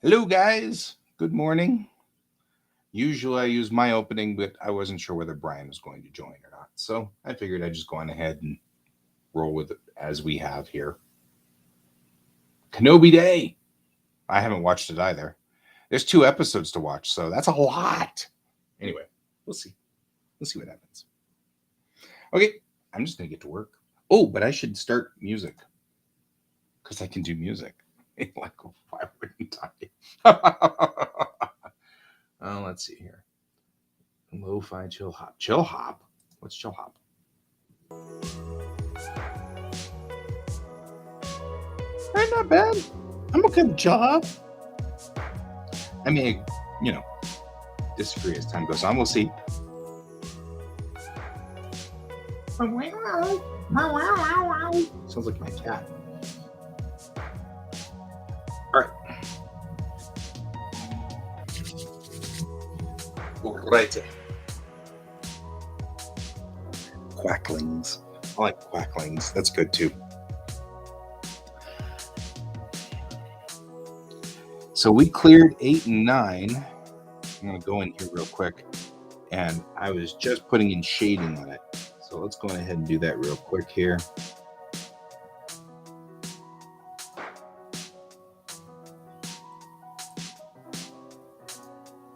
Hello, guys. Good morning. Usually I use my opening, but I wasn't sure whether Brian was going to join or not. So I figured I'd just go on ahead and roll with it as we have here. Kenobi Day. I haven't watched it either. There's 2 episodes to watch, so that's a lot. Anyway, we'll see. We'll see what happens. Okay, I'm just going to get to work. Oh, but I should start music because I can do music. Like, why wouldn't I? Let's see here. Lo-fi chill hop. Chill hop? What's chill hop? Not bad. I'm okay with chill hop. I may, disagree as time goes on. We'll see. Sounds like my cat. All right. Alrighty. Quacklings. I like quacklings. That's good too. So we cleared 8 and 9. I'm going to go in here real quick. And I was just putting in shading on it. So let's go ahead and do that real quick here.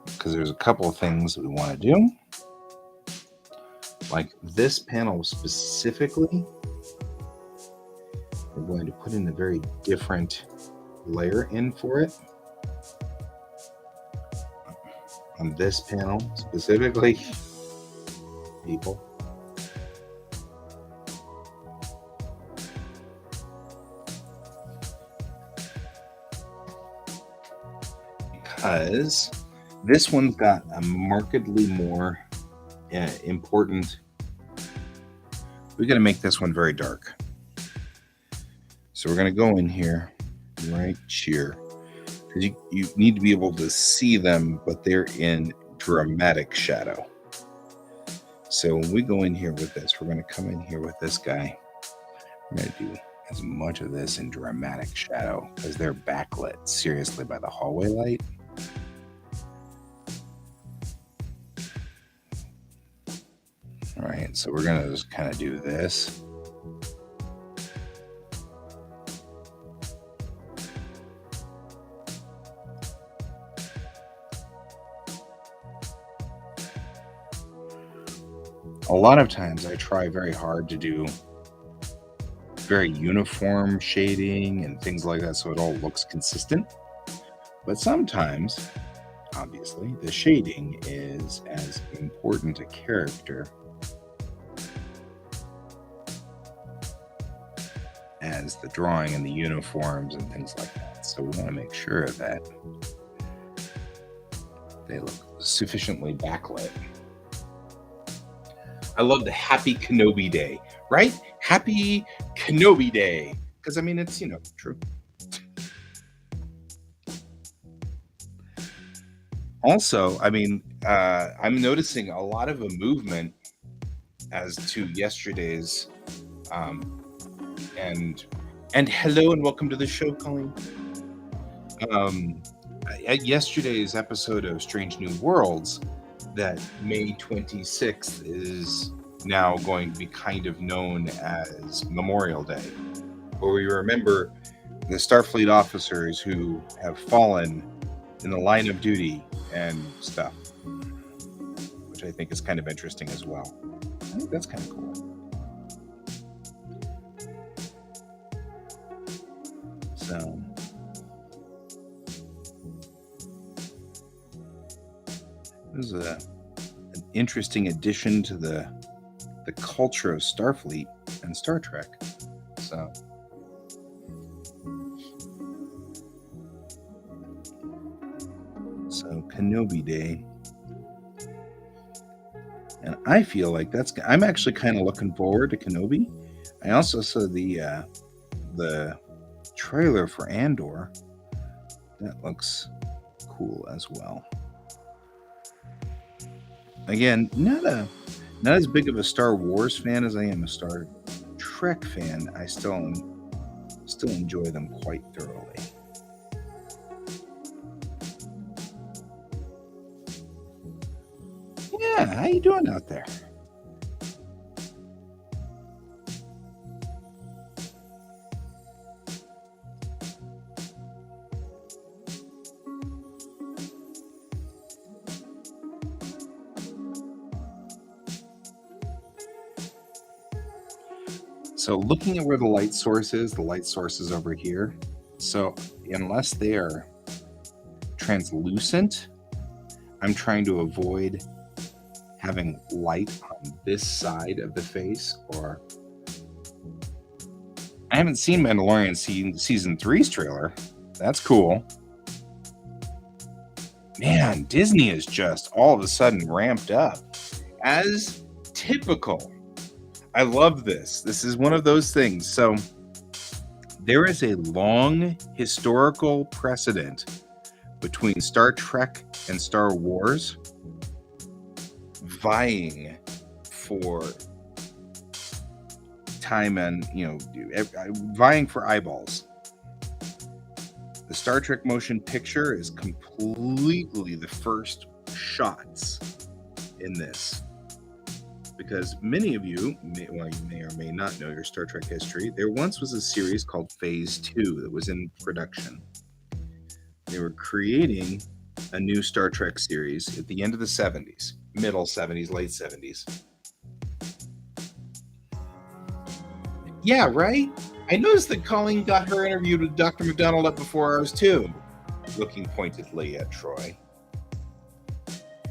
Because there's a couple of things that we want to do. Like this panel specifically, we're going to put in a very different layer in for it. On this panel specifically, people. Because this one's got a markedly more important. We got to make this one very dark. So we're going to go in here, right here. Because you need to be able to see them, but they're in dramatic shadow. So when we go in here with this, we're going to come in here with this guy. We're going to do as much of this in dramatic shadow because they're backlit seriously by the hallway light. All right, so we're going to just kind of do this. A lot of times I try very hard to do very uniform shading and things like that so it all looks consistent. But sometimes, obviously, the shading is as important a character as the drawing and the uniforms and things like that. So we want to make sure that they look sufficiently backlit. I love the Happy Kenobi Day, right? Happy Kenobi Day. Because, I mean, it's, true. Also, I mean, I'm noticing a lot of a movement as to yesterday's, and hello and welcome to the show, Colleen. At yesterday's episode of Strange New Worlds, that May 26th is now going to be kind of known as Memorial Day, where we remember the Starfleet officers who have fallen in the line of duty and stuff, which I think is kind of interesting as well. I think that's kind of cool. So this is an interesting addition to the culture of Starfleet and Star Trek. So Kenobi Day. And I feel like I'm actually kind of looking forward to Kenobi. I also saw the trailer for Andor. That looks cool as well. Again, not as big of a Star Wars fan as I am a Star Trek fan. I still enjoy them quite thoroughly. How you doing out there? So looking at where the light source is over here. So unless they are translucent, I'm trying to avoid having light on this side of the face. Or I haven't seen Mandalorian season 3's trailer. That's cool. Man, Disney is just all of a sudden ramped up, as typical. I love this. This is one of those things. So there is a long historical precedent between Star Trek and Star Wars vying for time and, vying for eyeballs. The Star Trek motion picture is completely the first shots in this. Because many of you, you may or may not know your Star Trek history. There once was a series called Phase 2 that was in production. They were creating a new Star Trek series at the end of the 70s, middle 70s, late 70s. Yeah, right? I noticed that Colleen got her interview with Dr. McDonald up before ours too, looking pointedly at Troy.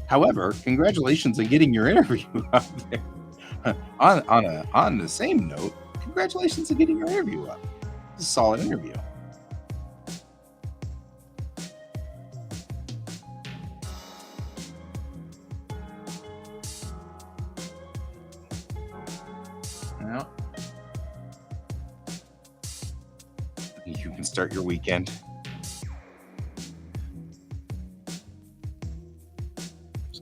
However, congratulations on getting your interview up there. On the same note, congratulations on getting your interview up. It's a solid interview. Well, you can start your weekend.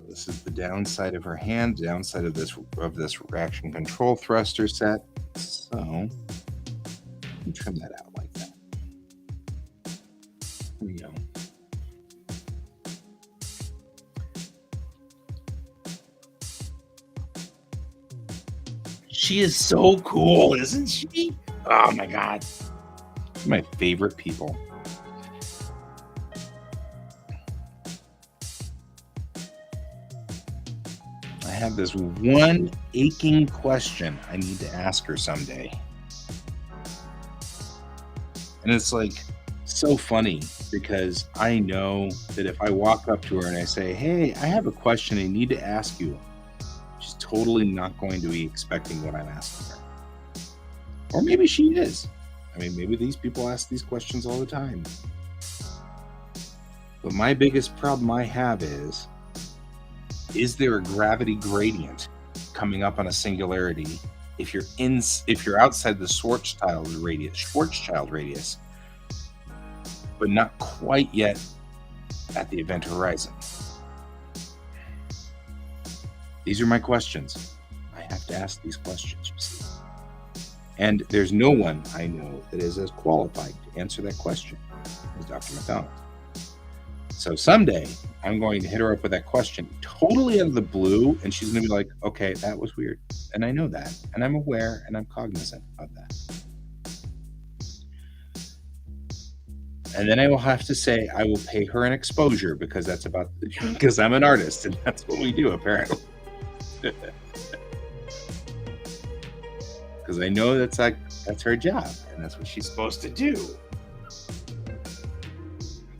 This is the downside of her hand, downside of this reaction control thruster set. So let me trim that out like that. There we go. She is so cool, isn't she? Oh my God. My favorite people. I have this one aching question I need to ask her someday. And it's like so funny because I know that if I walk up to her and I say, hey, I have a question I need to ask you, she's totally not going to be expecting what I'm asking her. Or maybe she is. I mean, maybe these people ask these questions all the time. But my biggest problem I have is there a gravity gradient coming up on a singularity if you're outside the Schwarzschild radius, but not quite yet at the event horizon? These are my questions. I have to ask these questions, you see. And there's no one I know that is as qualified to answer that question as Dr. McDonald. So someday I'm going to hit her up with that question totally out of the blue, and she's going to be like, okay, that was weird. And I know that, and I'm aware, and I'm cognizant of that. And then I will have to say I will pay her an exposure because because I'm an artist, and that's what we do, apparently. Because I know that's her job, and that's what she's supposed to do.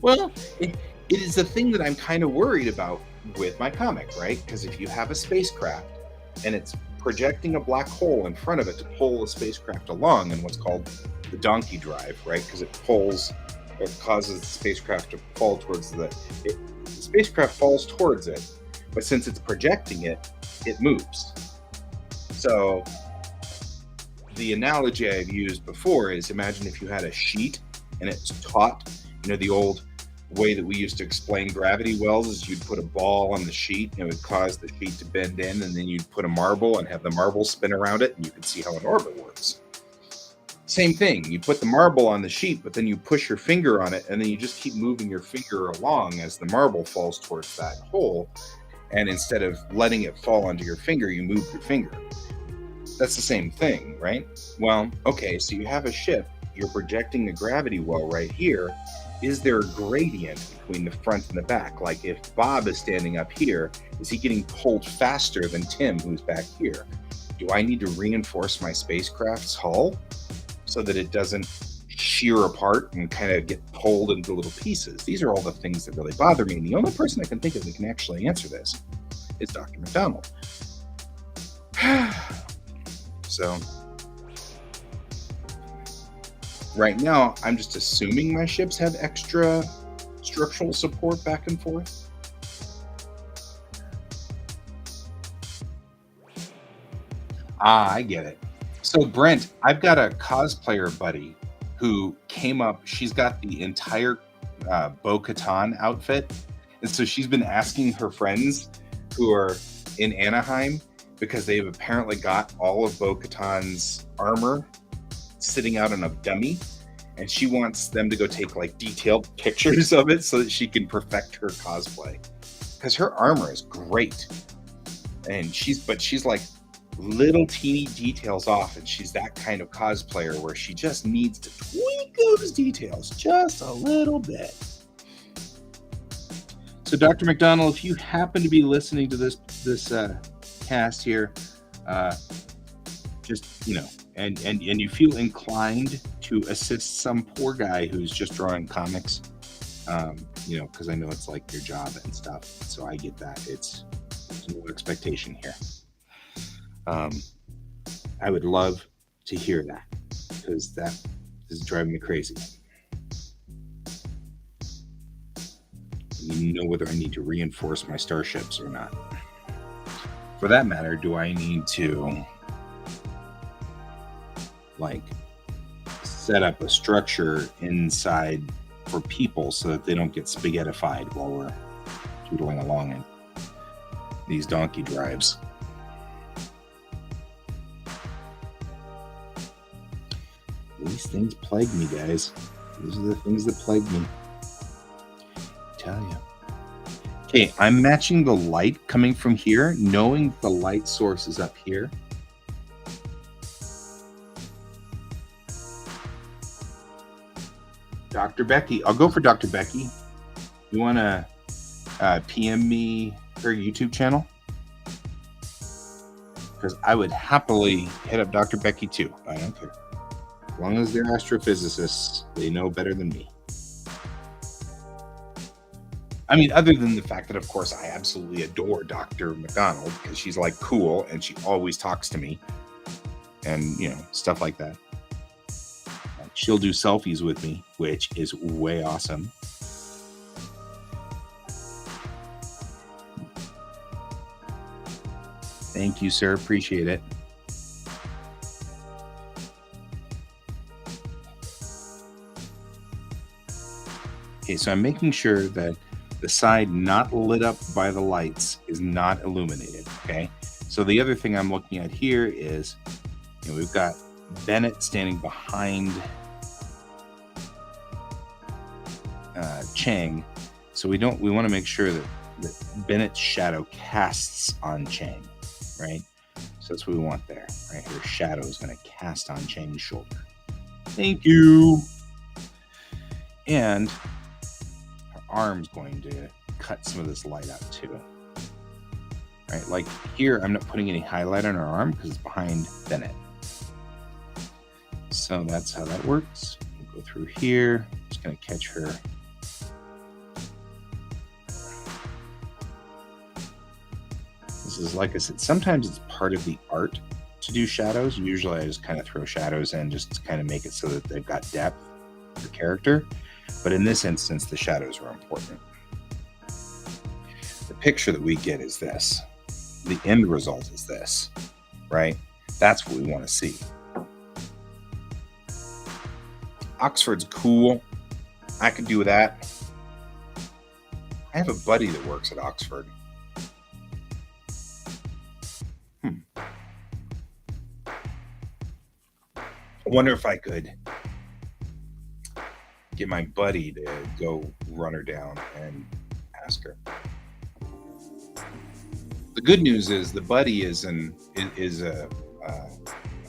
Well, it is a thing that I'm kind of worried about with my comic, right? Because if you have a spacecraft and it's projecting a black hole in front of it to pull the spacecraft along in what's called the donkey drive, right? Because it causes the spacecraft to fall towards the spacecraft falls towards it, but since it's projecting it, it moves. So the analogy I've used before is, imagine if you had a sheet and it's taut, the old way that we used to explain gravity wells is you'd put a ball on the sheet and it would cause the sheet to bend in, and then you'd put a marble and have the marble spin around it, and you could see how an orbit works. Same thing, you put the marble on the sheet, but then you push your finger on it, and then you just keep moving your finger along as the marble falls towards that hole, And instead of letting it fall onto your finger, you move your finger. That's the same thing, right? Well, okay, so you have a ship, you're projecting the gravity well right here. Is there a gradient between the front and the back? Like if Bob is standing up here, is he getting pulled faster than Tim, who's back here? Do I need to reinforce my spacecraft's hull so that it doesn't shear apart and kind of get pulled into little pieces? These are all the things that really bother me. And the only person I can think of that can actually answer this is Dr. McDonald. So right now, I'm just assuming my ships have extra structural support back and forth. Ah, I get it. So Brent, I've got a cosplayer buddy who came up. She's got the entire Bo-Katan outfit, and so she's been asking her friends who are in Anaheim, because they've apparently got all of Bo-Katan's armor sitting out on a dummy, and she wants them to go take like detailed pictures of it so that she can perfect her cosplay, because her armor is great, and she's like little teeny details off, and she's that kind of cosplayer where she just needs to tweak those details just a little bit. So Dr. McDonald, if you happen to be listening to this cast here, just, you know, and you feel inclined to assist some poor guy who's just drawing comics, you know, because I know it's like your job and stuff, so I get that. There's no expectation here. I would love to hear that, because that is driving me crazy. You know whether I need to reinforce my starships or not. For that matter, do I need to like set up a structure inside for people so that they don't get spaghettified while we're tootling along in these donkey drives? These things plague me, guys. These are the things that plague me. I tell you. Okay, I'm matching the light coming from here, knowing the light source is up here. Dr. Becky. I'll go for Dr. Becky. You want to PM me her YouTube channel? Because I would happily hit up Dr. Becky too. I don't care. As long as they're astrophysicists, they know better than me. I mean, other than the fact that, of course, I absolutely adore Dr. McDonald, because she's like cool and she always talks to me and, you know, stuff like that. She'll do selfies with me, which is way awesome. Thank you, sir. Appreciate it. Okay, so I'm making sure that the side not lit up by the lights is not illuminated, okay? So the other thing I'm looking at here is, you know, we've got Bennett standing behind Chang. So we want to make sure that Bennett's shadow casts on Chang, right? So that's what we want there, right? Her shadow is going to cast on Chang's shoulder. Thank you. And her arm's going to cut some of this light out too. Right, like here, I'm not putting any highlight on her arm because it's behind Bennett. So that's how that works. We'll go through here. Just going to catch her. This is, like I said, sometimes it's part of the art to do shadows. Usually I just kind of throw shadows in just to kind of make it so that they've got depth for character. But in this instance, the shadows are important. The picture that we get is this. The end result is this, right? That's what we want to see. Oxford's cool. I could do that. I have a buddy that works at Oxford. I wonder if I could get my buddy to go run her down and ask her. The good news is the buddy is a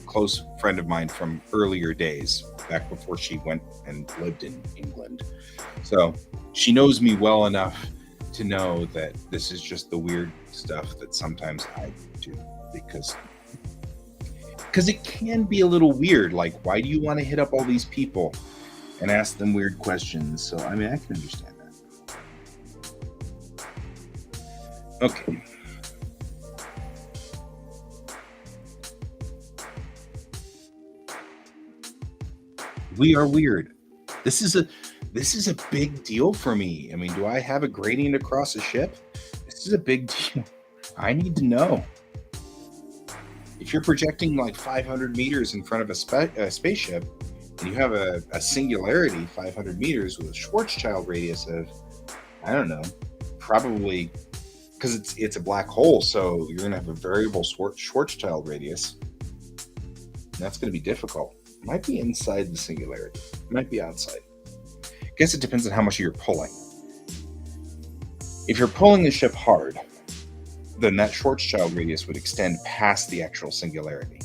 close friend of mine from earlier days, back before she went and lived in England. So she knows me well enough to know that this is just the weird stuff that sometimes I do, because it can be a little weird. Like, why do you want to hit up all these people and ask them weird questions? So I mean, I can understand that. Okay. We are weird. This is a big deal for me. I mean, do I have a gradient across a ship? This is a big deal. I need to know. If you're projecting like 500 meters in front of a spaceship, and you have a singularity 500 meters with a Schwarzschild radius of, I don't know, probably, because it's a black hole, so you're going to have a variable Schwarzschild radius. And that's going to be difficult. It might be inside the singularity. It might be outside. I guess it depends on how much you're pulling. If you're pulling the ship hard, then that Schwarzschild radius would extend past the actual singularity.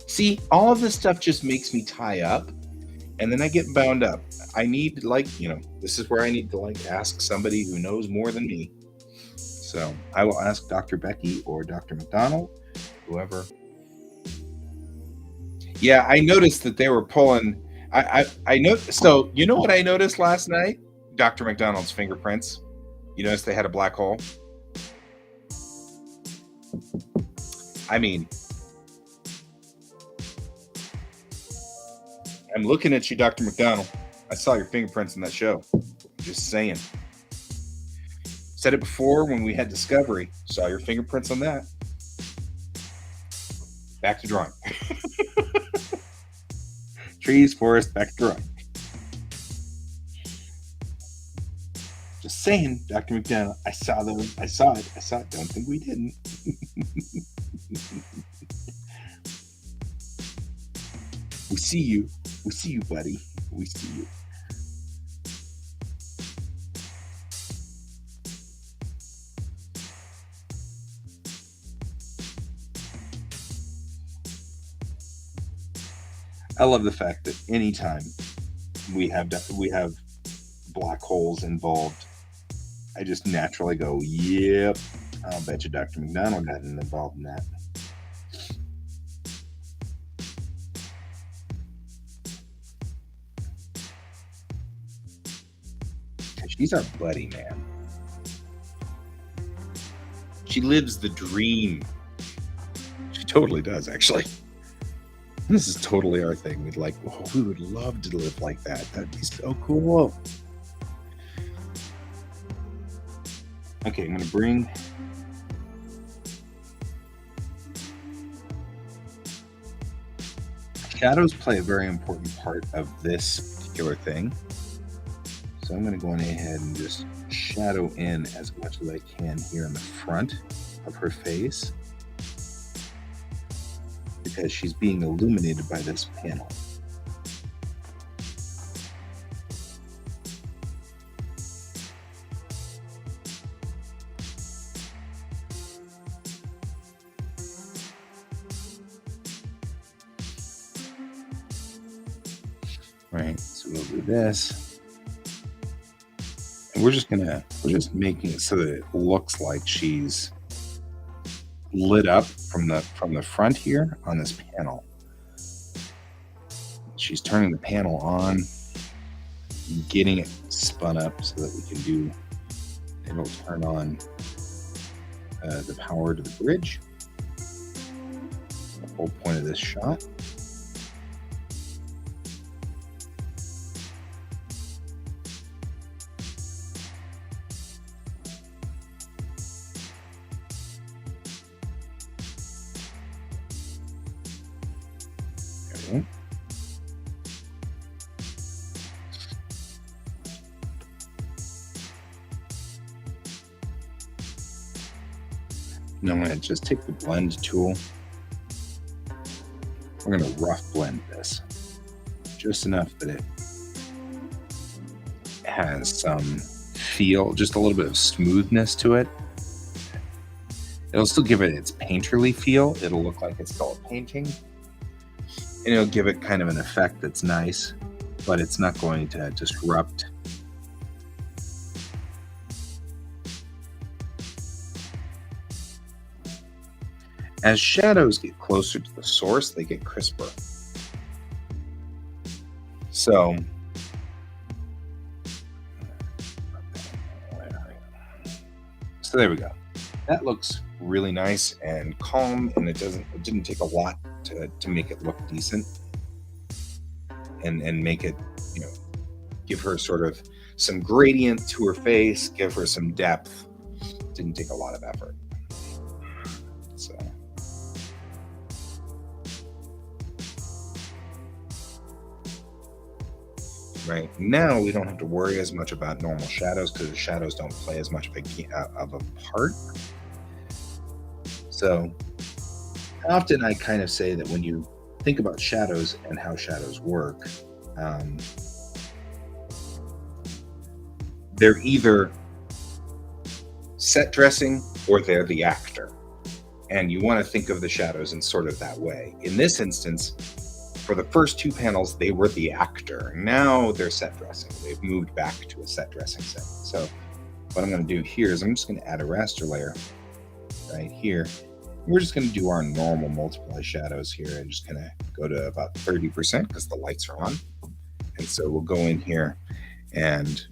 See, all of this stuff just makes me tie up, and then I get bound up. I need, this is where I need to ask somebody who knows more than me. So I will ask Dr. Becky or Dr. McDonald, whoever. Yeah, I noticed that they were pulling. I know. So you know what I noticed last night? Dr. McDonald's fingerprints. You notice they had a black hole. I mean, I'm looking at you, Dr. McDonald. I saw your fingerprints in that show. Just saying. Said it before when we had Discovery. Saw your fingerprints on that. Back to drawing. Trees, forest, back to drawing. Just saying, Dr. McDonald. I saw those. I saw it. Don't think we didn't. We see you. We see you, buddy. We see you. I love the fact that anytime we have black holes involved, I just naturally go, yep, I'll bet you Dr. McDonald got involved in that. She's our buddy, man. She lives the dream. She totally does, actually. This is totally our thing. We would love to live like that. That'd be so cool. Okay, I'm going to bring... Shadows play a very important part of this particular thing. So I'm going to go ahead and just shadow in as much as I can here in the front of her face, because she's being illuminated by this panel. Right, so we'll do this. And we're just making it so that it looks like she's lit up from the front here on this panel. She's turning the panel on, getting it spun up so that it'll turn on the power to the bridge. The whole point of this shot. Now I'm going to just take the blend tool. We're going to rough blend this just enough that it has some feel, just a little bit of smoothness to it. It'll still give it its painterly feel. It'll look like it's still a painting. And it'll give it kind of an effect that's nice, but it's not going to disrupt. As shadows get closer to the source, they get crisper. So there we go. That looks really nice and calm, and it didn't take a lot to make it look decent and make it, give her sort of some gradient to her face, give her some depth. Didn't take a lot of effort. So right now we don't have to worry as much about normal shadows because the shadows don't play as much of a part. So often I kind of say that when you think about shadows and how shadows work, they're either set dressing or they're the actor. And you want to think of the shadows in sort of that way. In this instance, for the first two panels, they were the actor. Now they're set dressing. They've moved back to a set dressing set. So what I'm going to do here is I'm just going to add a raster layer right here. We're just going to do our normal multiply shadows here and just kind of go to about 30% because the lights are on. And so we'll go in here and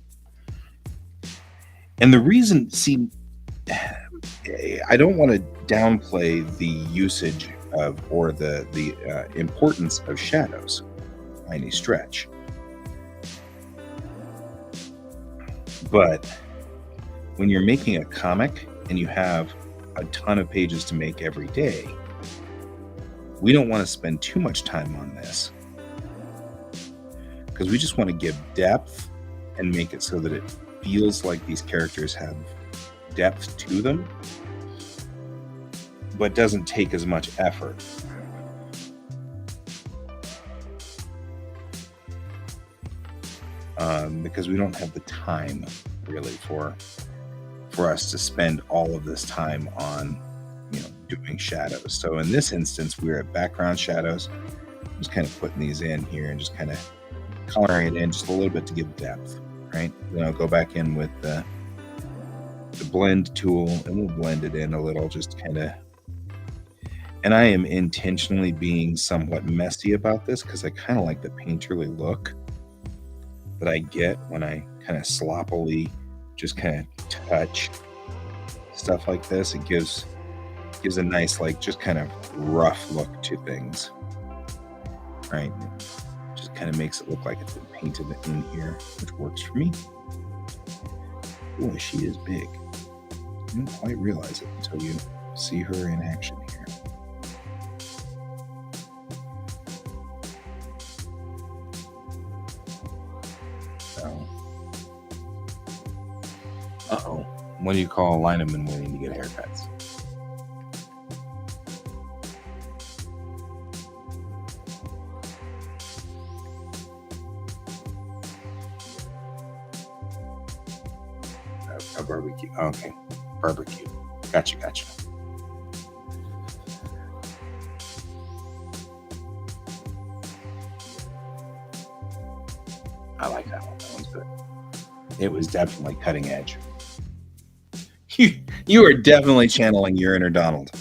the reason, see, I don't want to downplay the usage of or the importance of shadows by any stretch. But when you're making a comic and you have a ton of pages to make every day, we don't want to spend too much time on this because we just want to give depth and make it so that it feels like these characters have depth to them, but doesn't take as much effort. Because we don't have the time really for us to spend all of this time on doing shadows. So in this instance, we're at background shadows. Just kind of putting these in here and just kind of coloring it in just a little bit to give depth, right? Then I'll go back in with the blend tool and we'll blend it in a little, just kind of. And I am intentionally being somewhat messy about this because I kind of like the painterly look that I get when I kind of sloppily just kind of touch stuff like this. It gives a nice, like, just kind of rough look to things, right? Just kind of makes it look like it's been painted in here, which works for me. Boy, she is big. You don't quite realize it until you see her in action here. So, what do you call a lineman waiting to get haircuts? A barbecue. Okay, barbecue. Gotcha. I like that one. That one's good. It was definitely cutting edge. You are definitely channeling your inner Donald.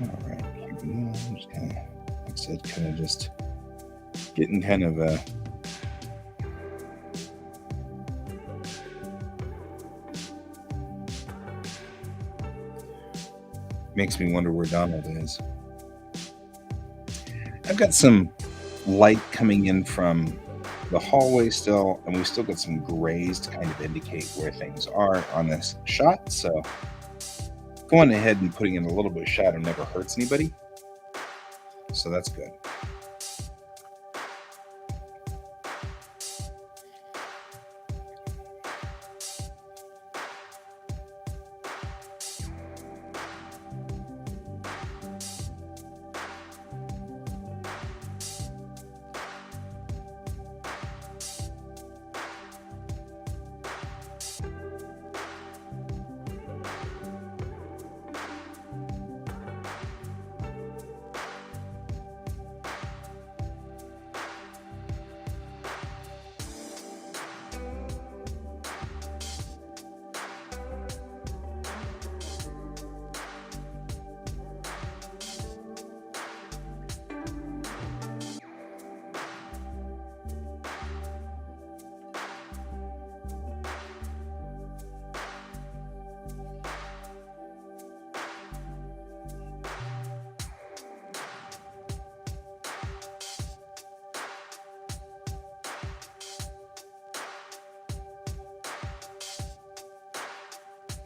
All right, here we go. I'm just kind of, like I said, kind of just getting kind of a. Makes me wonder where Donald is. I've got some light coming in from the hallway still, and we've still got some grays to kind of indicate where things are on this shot. So going ahead and putting in a little bit of shadow never hurts anybody. So that's good.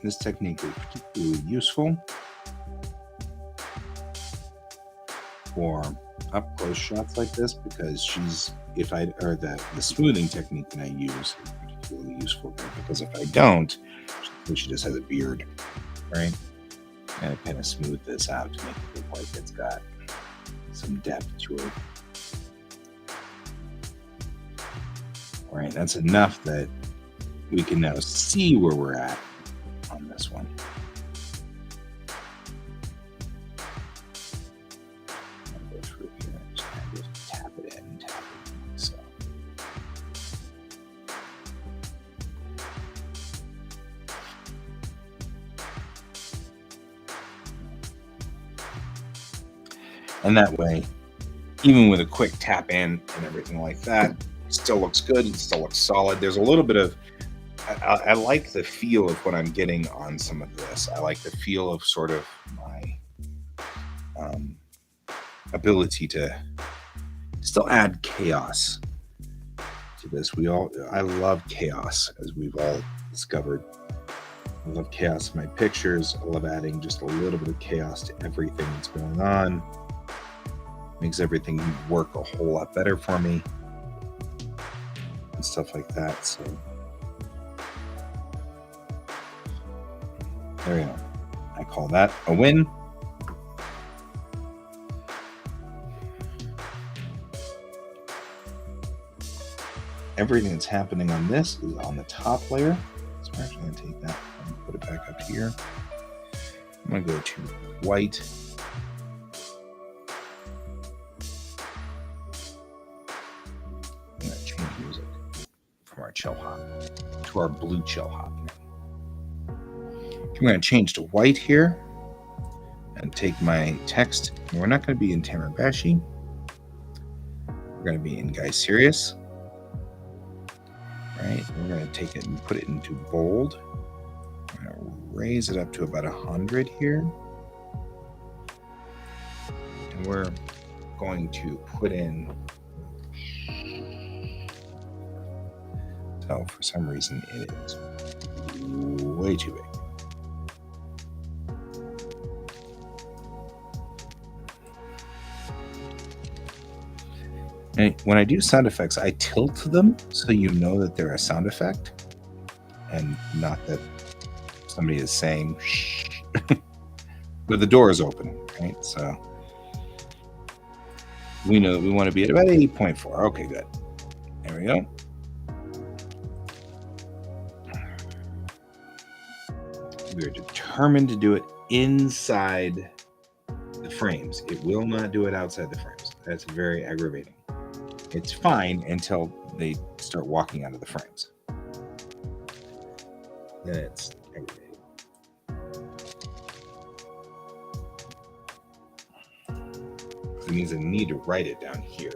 this technique is particularly useful for up close shots like this, because the smoothing technique that I use is particularly useful there, because if I don't, she just has a beard, right? And I kind of smooth this out to make it look like it's got some depth to it. All right, that's enough that we can now see where we're at on this one. I'll go through here and just kind of tap it in and tap it in, like so. And that way, even with a quick tap in and everything like that, it still looks good. It still looks solid. There's a little bit of, I like the feel of what I'm getting on some of this. I like the feel of sort of my ability to still add chaos to this. I love chaos, as we've all discovered. I love chaos in my pictures. I love adding just a little bit of chaos to everything that's going on. Makes everything work a whole lot better for me and stuff like that. So there we go. I call that a win. Everything that's happening on this is on the top layer. So we're actually going to take that and put it back up here. I'm going to go to white. I'm going to change music from our chill hop to our blue chill hop. I'm going to change to white here and take my text. We're not going to be in Tamarabashi. We're going to be in Guy Serious. Right? We're going to take it and put it into bold. I'm going to raise it up to about 100 here. And we're going to put in. So for some reason it is way too big. And when I do sound effects, I tilt them so you know that they're a sound effect and not that somebody is saying shh. But the door is open, right? So we know that we want to be at about 8.4. Okay, good. There we go. We're determined to do it inside the frames. It will not do it outside the frames. That's very aggravating. It's fine until they start walking out of the frames. Then it's aggravating. It means I need to write it down here.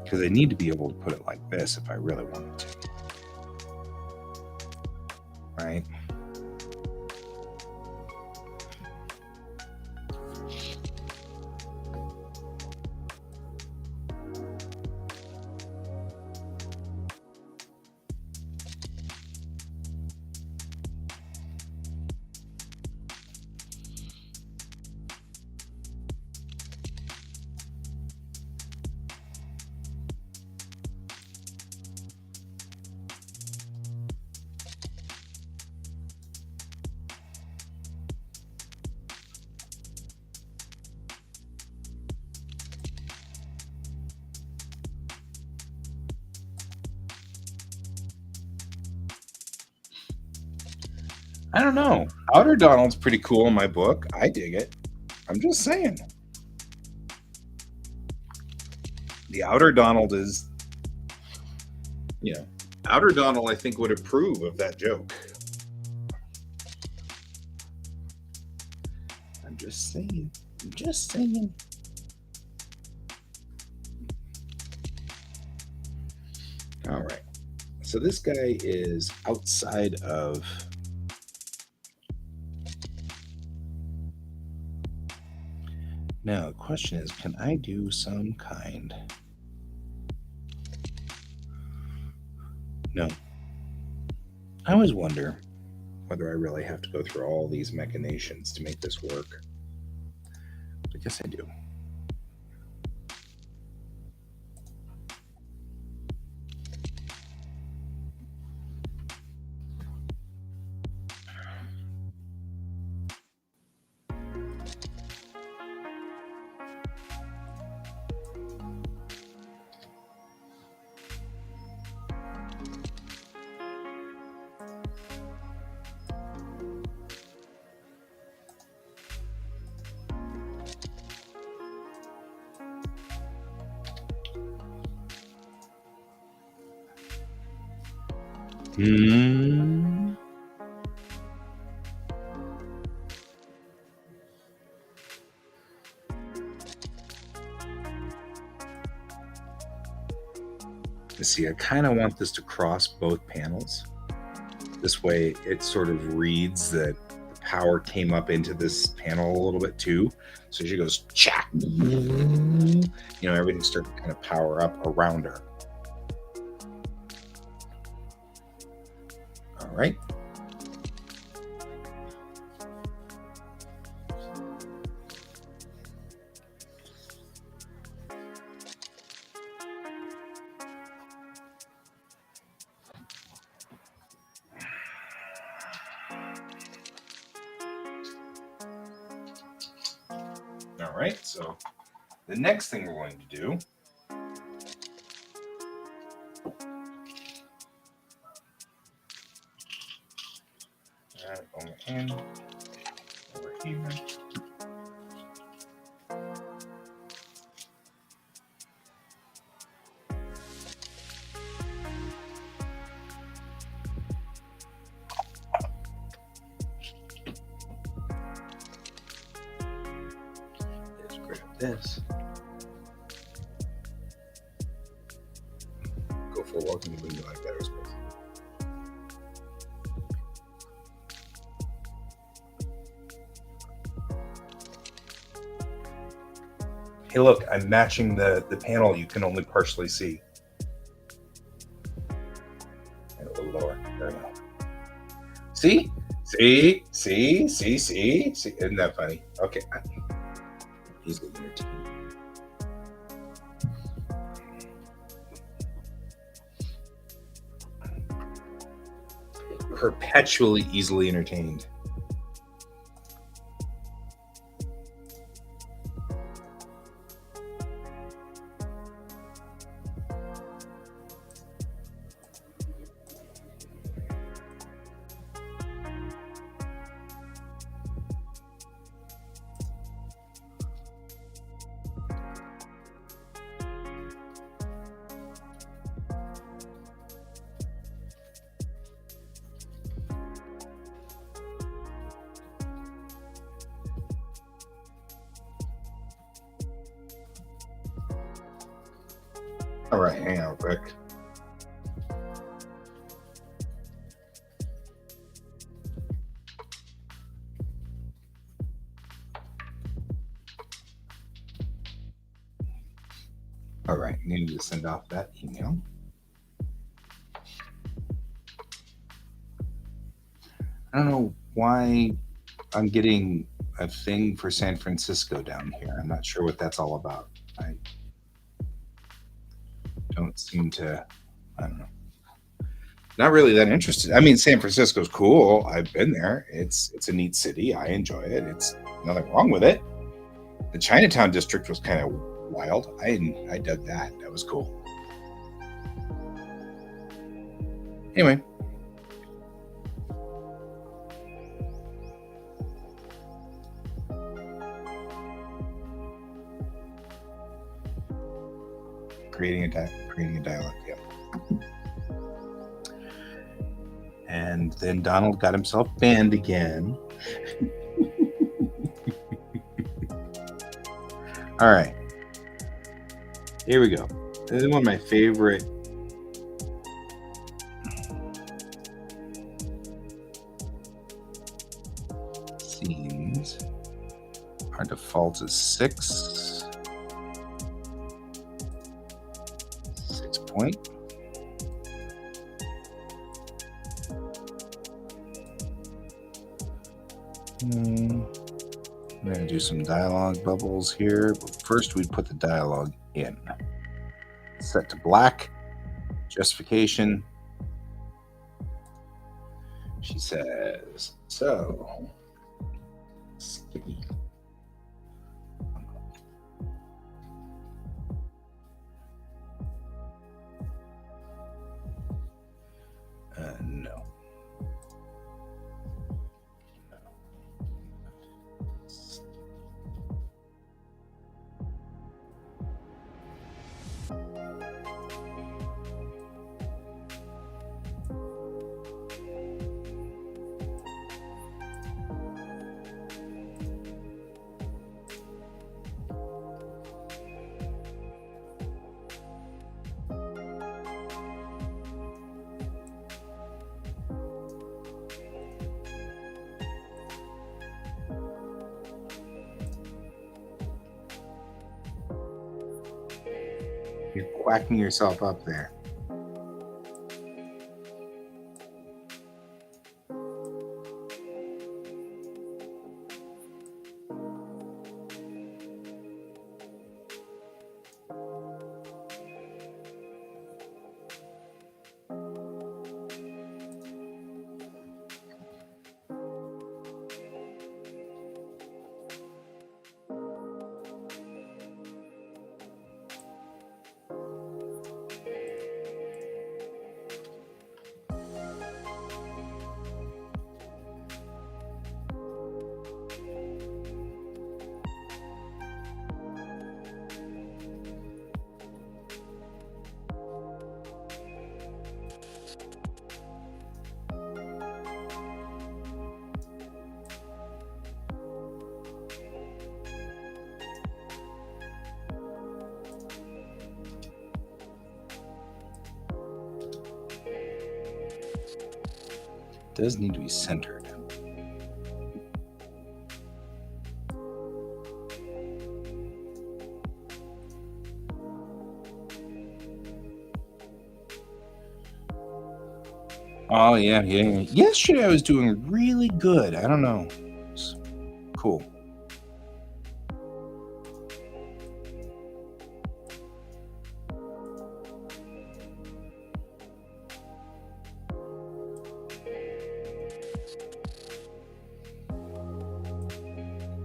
Because I need to be able to put it like this if I really wanted to. Right? I don't know. Outer Donald's pretty cool in my book. I dig it. I'm just saying. The Outer Donald is, Outer Donald, I think, would approve of that joke. I'm just saying. All right. So this guy is outside of. Now, the question is, can I do some kind? No. I always wonder whether I really have to go through all these machinations to make this work. I guess I do. Hmm. See, I kind of want this to cross both panels. This way it sort of reads that the power came up into this panel a little bit too. So she goes, chack. Everything's starting to kind of power up around her. All right. All right, so the next thing we're going to do over in, over here. Just grab this. Go for a walk in the window like that, I suppose. Hey, look, I'm matching the panel you can only partially see. And a little lower. There we go. See? See? Isn't that funny? Okay. Easily entertained. Perpetually easily entertained. All right, hang on quick. All right, need to send off that email. I don't know why I'm getting a thing for San Francisco down here. I'm not sure what that's all about. I don't seem to, I don't know. Not really that interested. I mean, San Francisco's cool. I've been there. It's a neat city. I enjoy it. It's nothing wrong with it. The Chinatown district was kind of wild. I dug that. That was cool. Anyway. Creating a dialogue. Yeah. And then Donald got himself banned again. All right. Here we go. This is one of my favorite default is 6. 6 point. I'm going to do some dialogue bubbles here, but first we'd put the dialogue in. Set to black. Justification. She says, so, Skippy. No. You're quacking yourself up there. Does need to be centered. Oh yeah. Yesterday I was doing really good. I don't know. It's cool.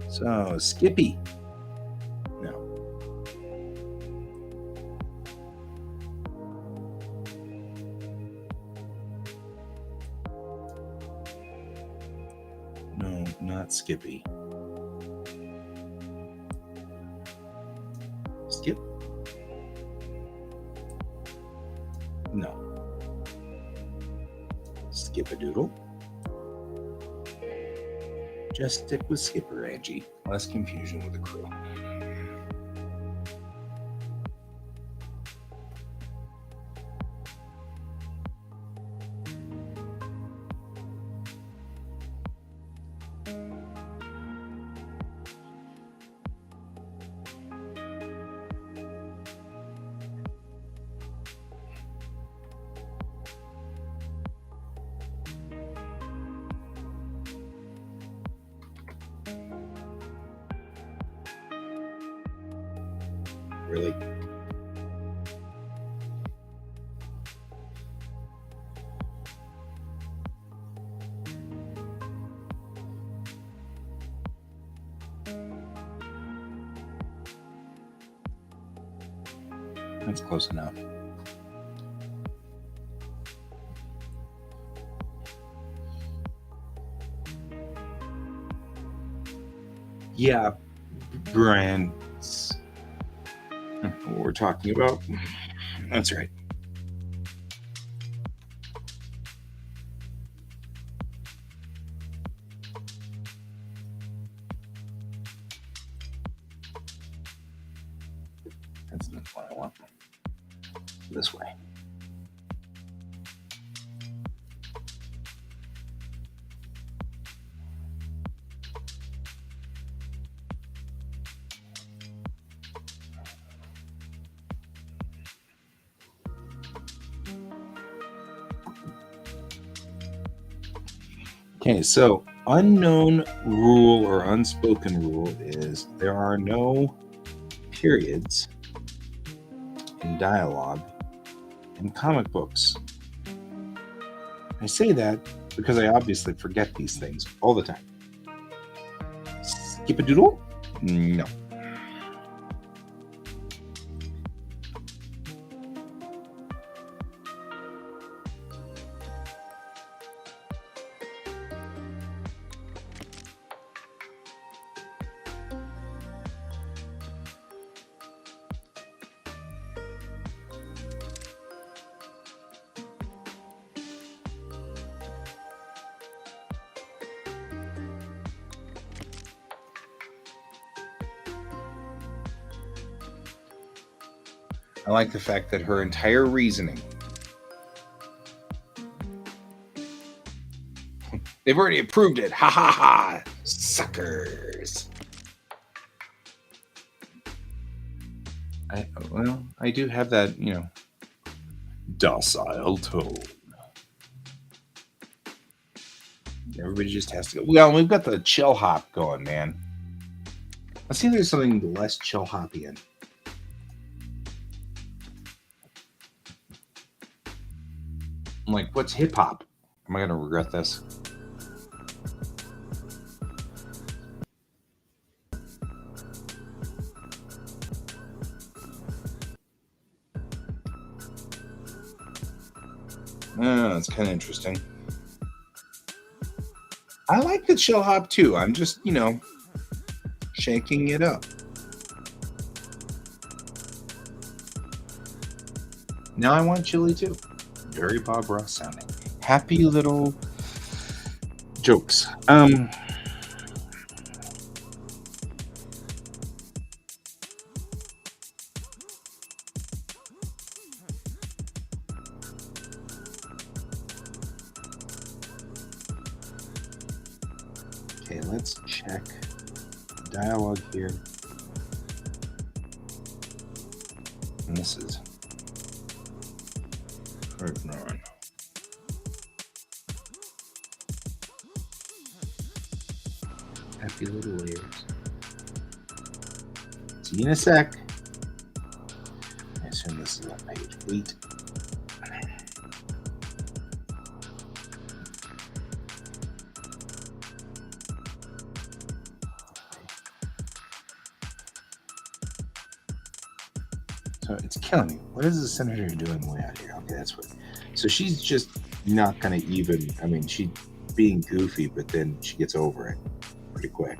So, Skippy. No. No, not Skippy. Skip? No. Skip-a-doodle. Just stick with Skipper, Angie. Less confusion with the crew. Really? That's close enough. Yeah, brands. What we're talking about. That's right. That's not what I want. This way. Okay, so unknown rule or unspoken rule is there are no periods in dialogue in comic books. I say that because I obviously forget these things all the time. Skip a doodle? No. I like the fact that her entire reasoning, they've already approved it. Ha ha ha! Suckers! I do have that, docile tone. Everybody just has to go. Well, we've got the chill hop going, man. Let's see if there's something less chill hoppy in. I'm like, what's hip hop? Am I going to regret this? That's kind of interesting. I like the chill hop too. I'm just, shaking it up. Now I want chili too. Very Bob Ross sounding. Happy little jokes. Okay, let's check the dialogue here. And this is part 9. Happy little layers. See you in a sec. I assume this is on page 8. So it's killing me. What is the senator doing way out here? Okay, that's what. So she's just not going to even. I mean, she's being goofy, but then she gets over it pretty quick.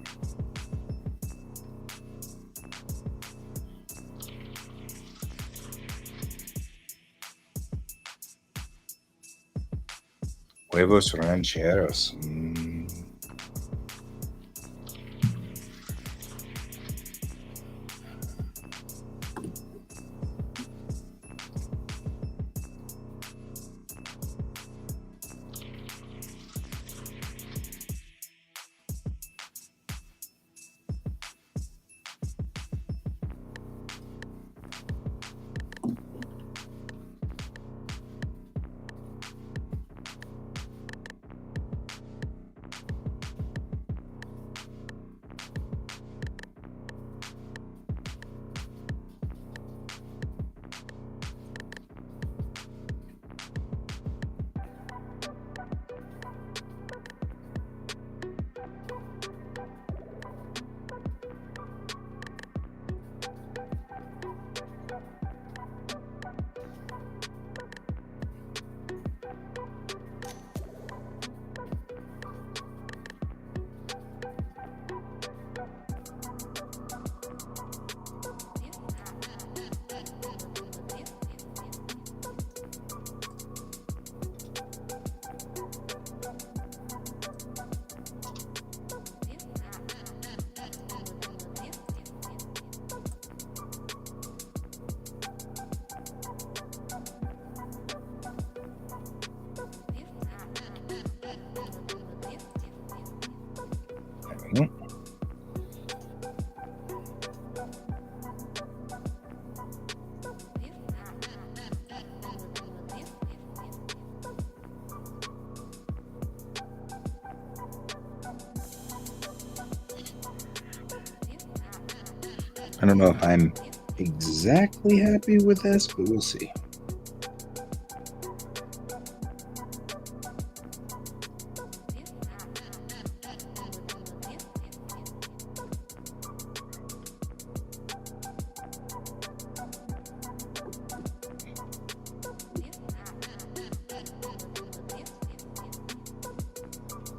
Huevos rancheros. I don't know if I'm exactly happy with this, but we'll see.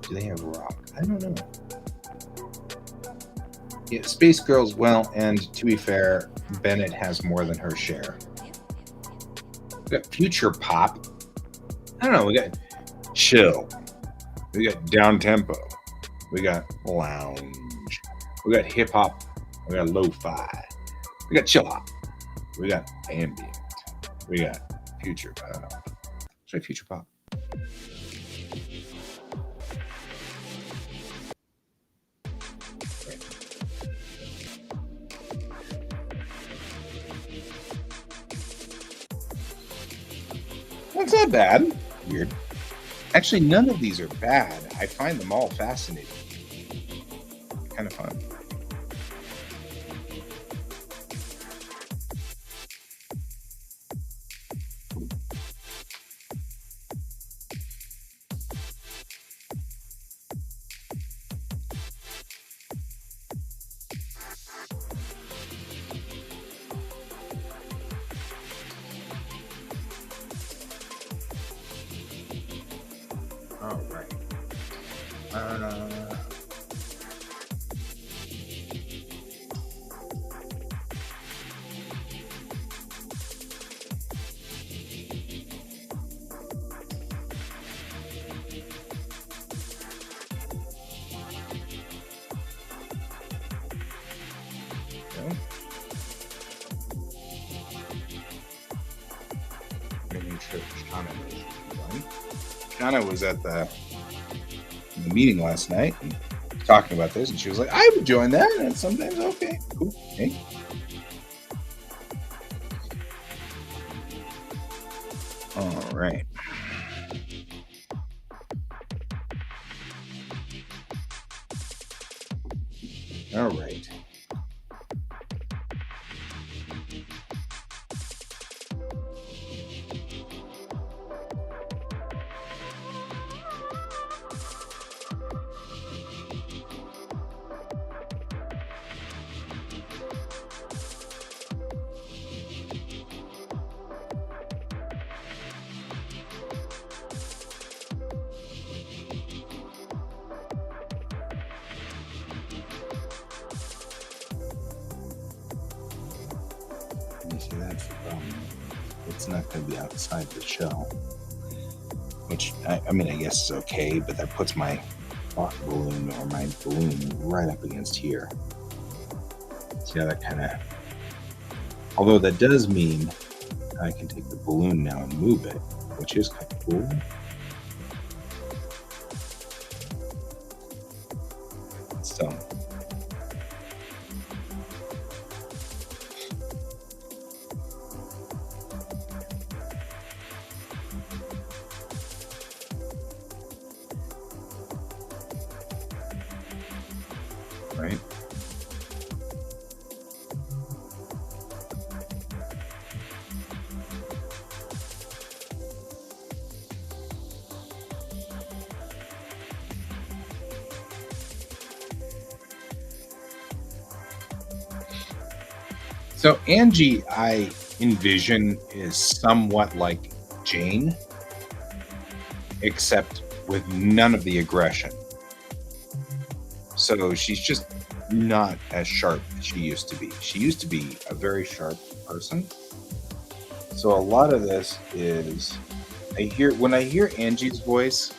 Do they have rock? I don't know. Yeah, Space Girls, well, and to be fair, Bennett has more than her share. We got future pop. I don't know. We got chill. We got down tempo. We got lounge. We got hip hop. We got lo-fi. We got chill hop. We got ambient. We got future pop. Sorry, future pop. That's not bad. Weird. Actually, none of these are bad. I find them all fascinating. Kind of fun. All right. Okay. Making sure Shauna was done. Shauna was at the meeting last night and talking about this, and she was like, "I would join that." And sometimes, okay, cool, hey. All right. All right. You see, that's the problem. It's not going to be outside the shell, which I mean, I guess is okay, but that puts my balloon or my balloon right up against here. See how that kind of. Although that does mean I can take the balloon now and move it, which is kind of cool. So. Right. So Angie, I envision, is somewhat like Jane, except with none of the aggression. So she's just not as sharp as she used to be. She used to be a very sharp person. So a lot of this is when I hear Angie's voice,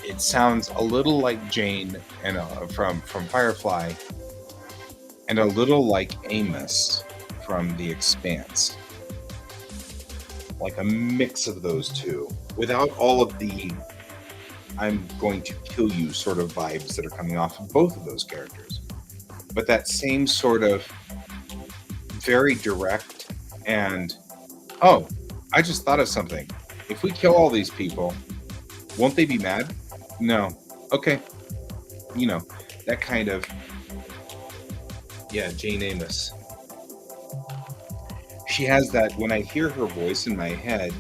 it sounds a little like Jane and from Firefly, and a little like Amos from The Expanse. Like a mix of those two, without all of the "I'm going to kill you" sort of vibes that are coming off of both of those characters. But that same sort of very direct and, "Oh, I just thought of something. If we kill all these people, won't they be mad? No. Okay." You know, that kind of, Yeah, Jane Amos. She has that, when I hear her voice in my head,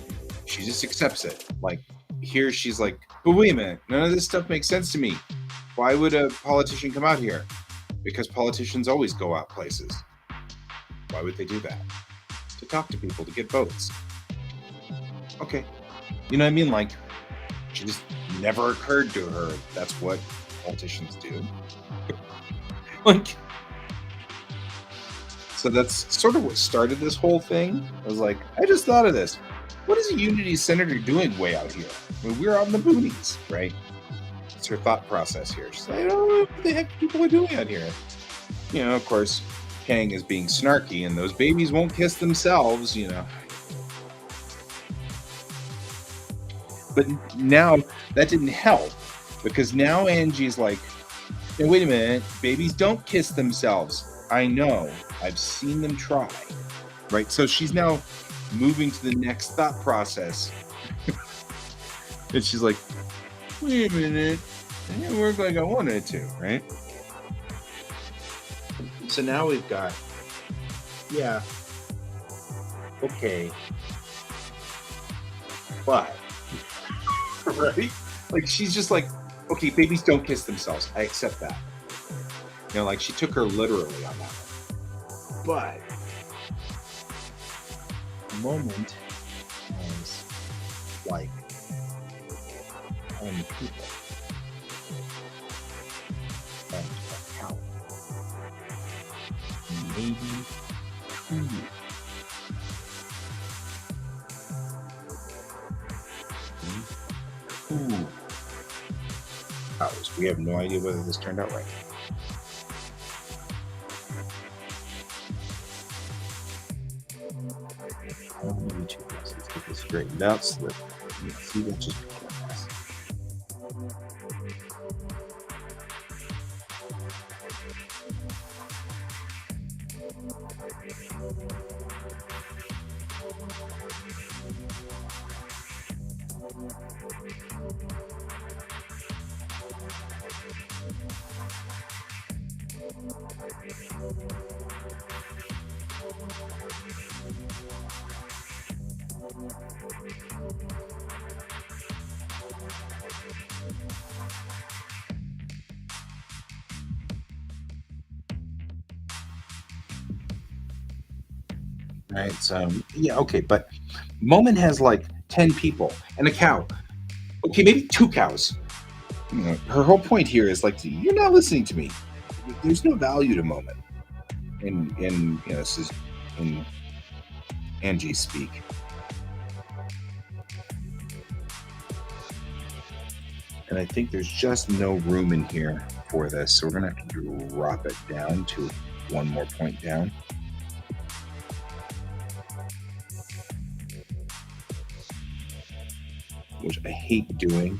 she just accepts it. Like, here she's like, but wait a minute, none of this stuff makes sense to me. Why would a politician come out here? Because politicians always go out places. Why would they do that? To talk to people, to get votes. Okay. You know what I mean? Like, she just never occurred to her that's what politicians do. Like, so that's sort of what started this whole thing. I was like, I just thought of this. What is a Unity senator doing way out here? I mean, we're on the boonies, right? It's her thought process here. She's like, I don't know what the heck people are doing out here. You know, of course, Kang is being snarky, and those babies won't kiss themselves, you know. But now that didn't help, because now Angie's like, hey, wait a minute, babies don't kiss themselves. I know, I've seen them try, right? So she's now moving to the next thought process. And she's like, wait a minute, it didn't work like I wanted it to, right? So now we've got, yeah, okay, but, right? Like, she's just like, okay, babies don't kiss themselves. I accept that. You know, like, she took her literally on that one. But the moment was like 10 people and a cow. Maybe 2. Ooh. Cows. We have no idea whether this turned out right. Maybe 2 cows. Let's get this straightened out so that you can see that just before us. Right, so yeah, okay, but Moment has like 10 people and a cow. Okay, maybe 2 cows. You know, her whole point here is like, you're not listening to me. There's no value to Moment. In you know, this is in Angie speak. And I think there's just no room in here for this, so we're gonna have to drop it down to one more point down. Which I hate doing,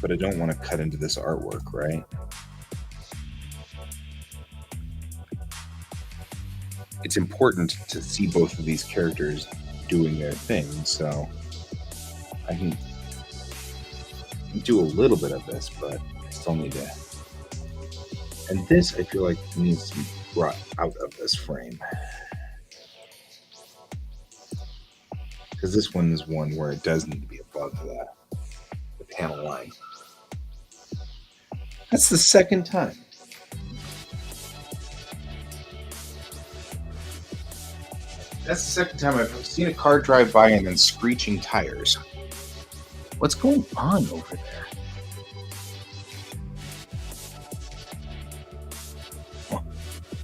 but I don't want to cut into this artwork, right? It's important to see both of these characters doing their thing, so I can do a little bit of this, but I still need to. And this, I feel like, needs to be brought out of this frame. Because this one is one where it does need to be above the panel line. That's the second time. That's the second time I've seen a car drive by and then screeching tires. What's going on over there? Oh,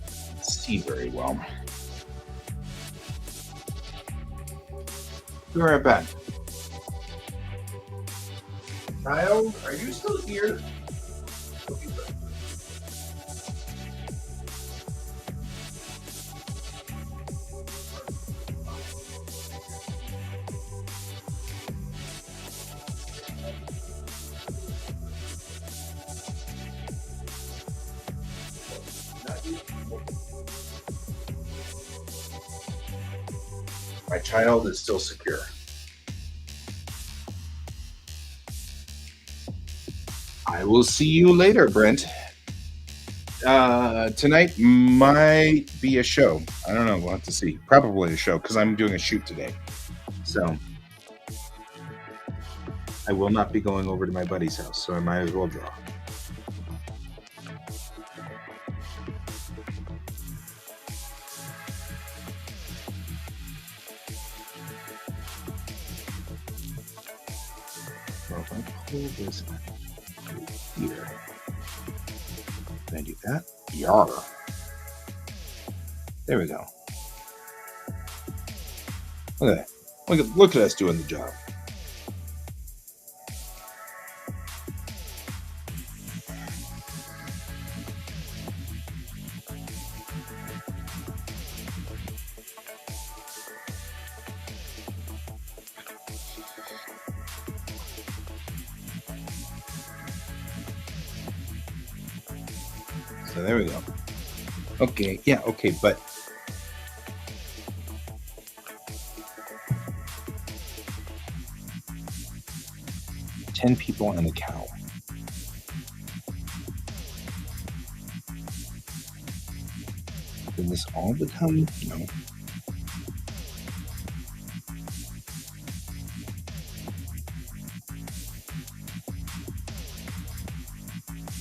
can't see very well. Be right back. Kyle, are you still here? My child is still secure. I will see you later, Brent. Tonight might be a show. I don't know. We'll have to see. Probably a show because I'm doing a shoot today. So I will not be going over to my buddy's house. So I might as well draw. So if I pull this here, can I do that? Yar. There we go. Look at that. Look at us doing the job. So there we go. Okay, yeah, okay, but ten people and a cow. Did this all become no?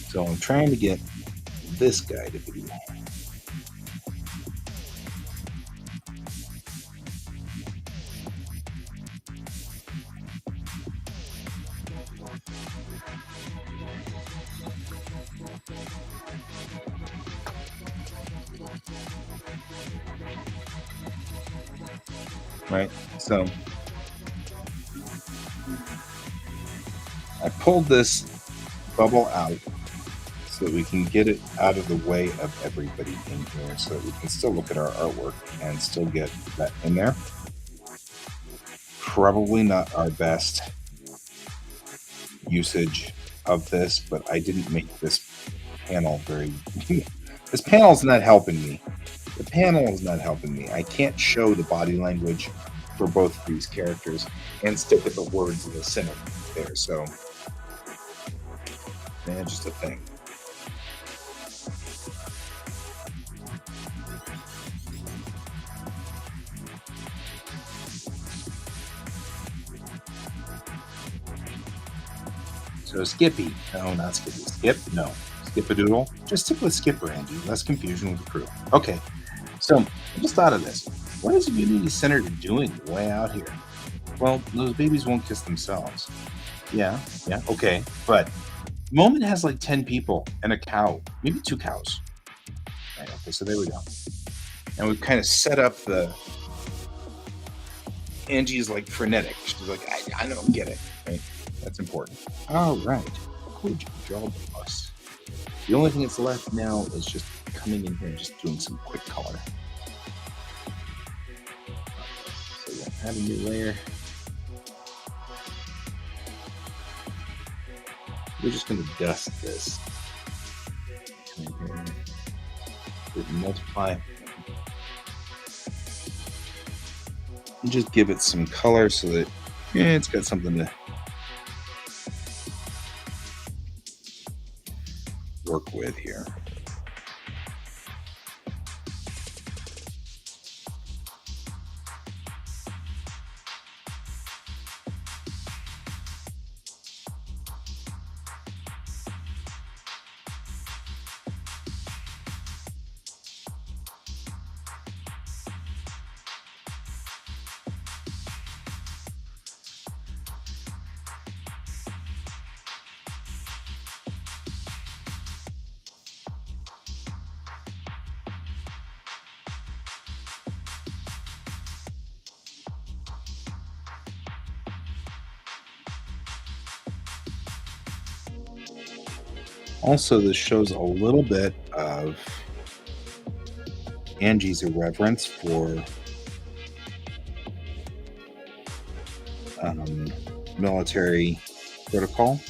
So I'm trying to get this guy to be. Right, so I pulled this bubble out so that we can get it out of the way of everybody in here so that we can still look at our artwork and still get that in there. Probably not our best usage of this, but I didn't make this panel very... This panel's not helping me. The panel is not helping me. I can't show the body language for both of these characters and still get the words in the center there. So, man, just a thing. So Skippy. No, not Skippy. Skip? No. Skip-a-doodle? Just stick with Skipper, Andy. Less confusion with the crew. Okay. So, I just thought of this. What is the community center doing way out here? Well, those babies won't kiss themselves. Yeah, okay. But Moment has like 10 people and a cow. Maybe 2 cows. Right, okay, so there we go. And we've kind of set up the... Angie's like frenetic. She's like, I don't get it. Right? That's important. All right. Cool job, boss. The only thing that's left now is just coming in here and just doing some quick color. So we're gonna add a new layer. We're just gonna dust this. Come in here. Hit multiply. And just give it some color so that it's got something to work with here. Also, this shows a little bit of Angie's irreverence for military protocol,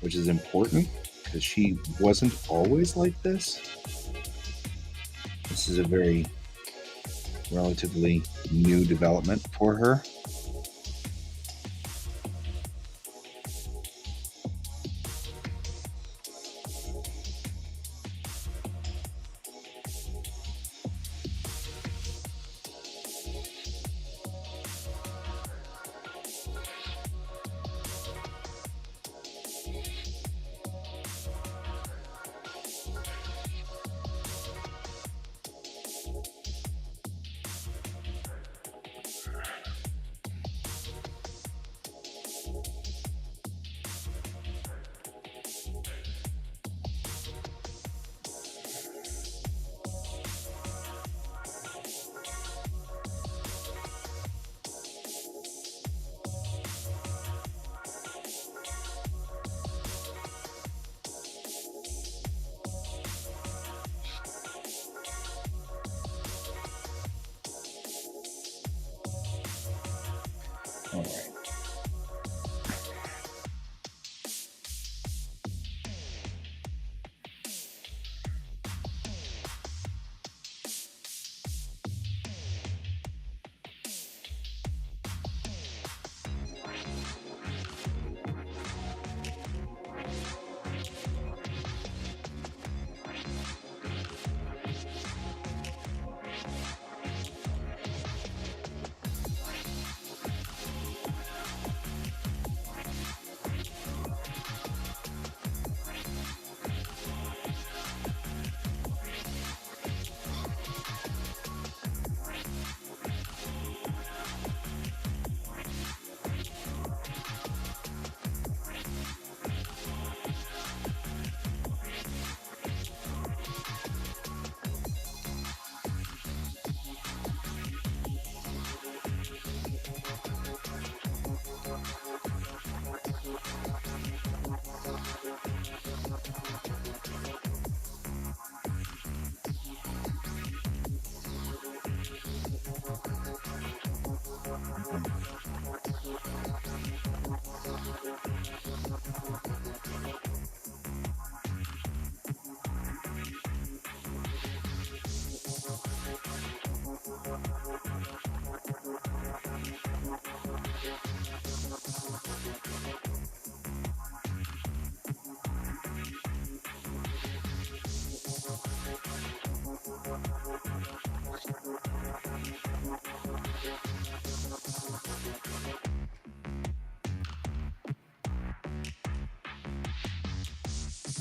which is important because she wasn't always like this. This is a very relatively new development for her.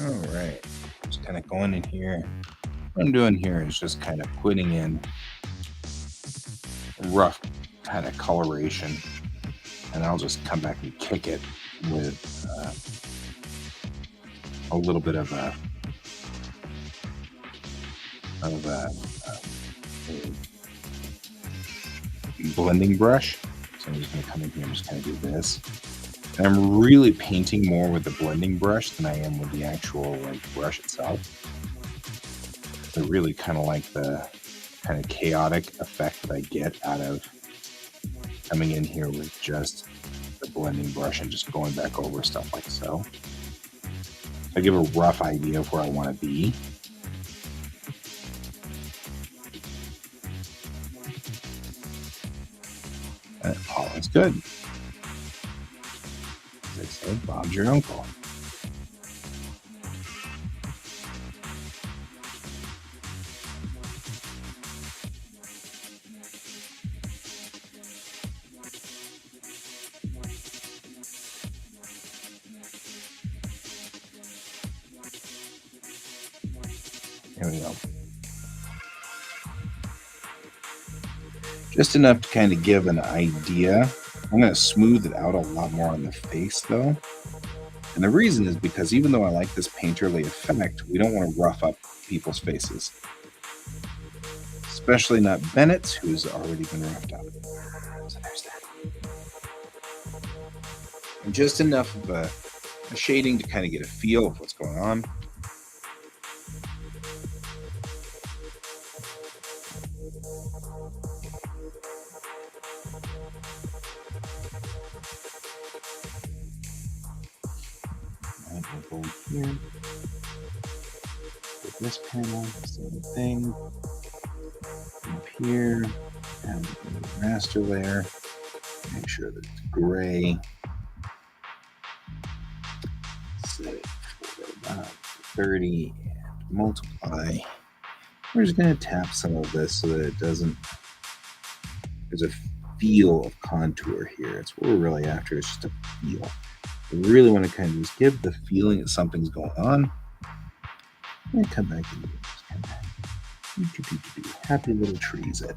All right, just kind of going in here. What I'm doing here is just kind of putting in rough kind of coloration, and I'll just come back and kick it with a little bit of a blending brush. So I'm just going to come in here and just kind of do this. And I'm really painting more with the blending brush than I am with the actual brush itself. I really kind of like the kind of chaotic effect that I get out of coming in here with just the blending brush and just going back over stuff like so. I give a rough idea of where I want to be. And all is good. As I said, Bob's your uncle. There we go. Just enough to kind of give an idea. I'm going to smooth it out a lot more on the face though. And the reason is because even though I like this painterly effect, we don't want to rough up people's faces. Especially not Bennett's, who's already been roughed up. So there's that. And just enough of a shading to kind of get a feel of what's going on. We'll go here. With this panel, same thing. Up here, and the master layer. Make sure that it's gray. Set it for about 30 and multiply. We're just going to tap some of this so that it doesn't. There's a feel of contour here. It's what we're really after. It's just a feel. We really want to kind of just give the feeling that something's going on. And come back and just kind of happy little trees it.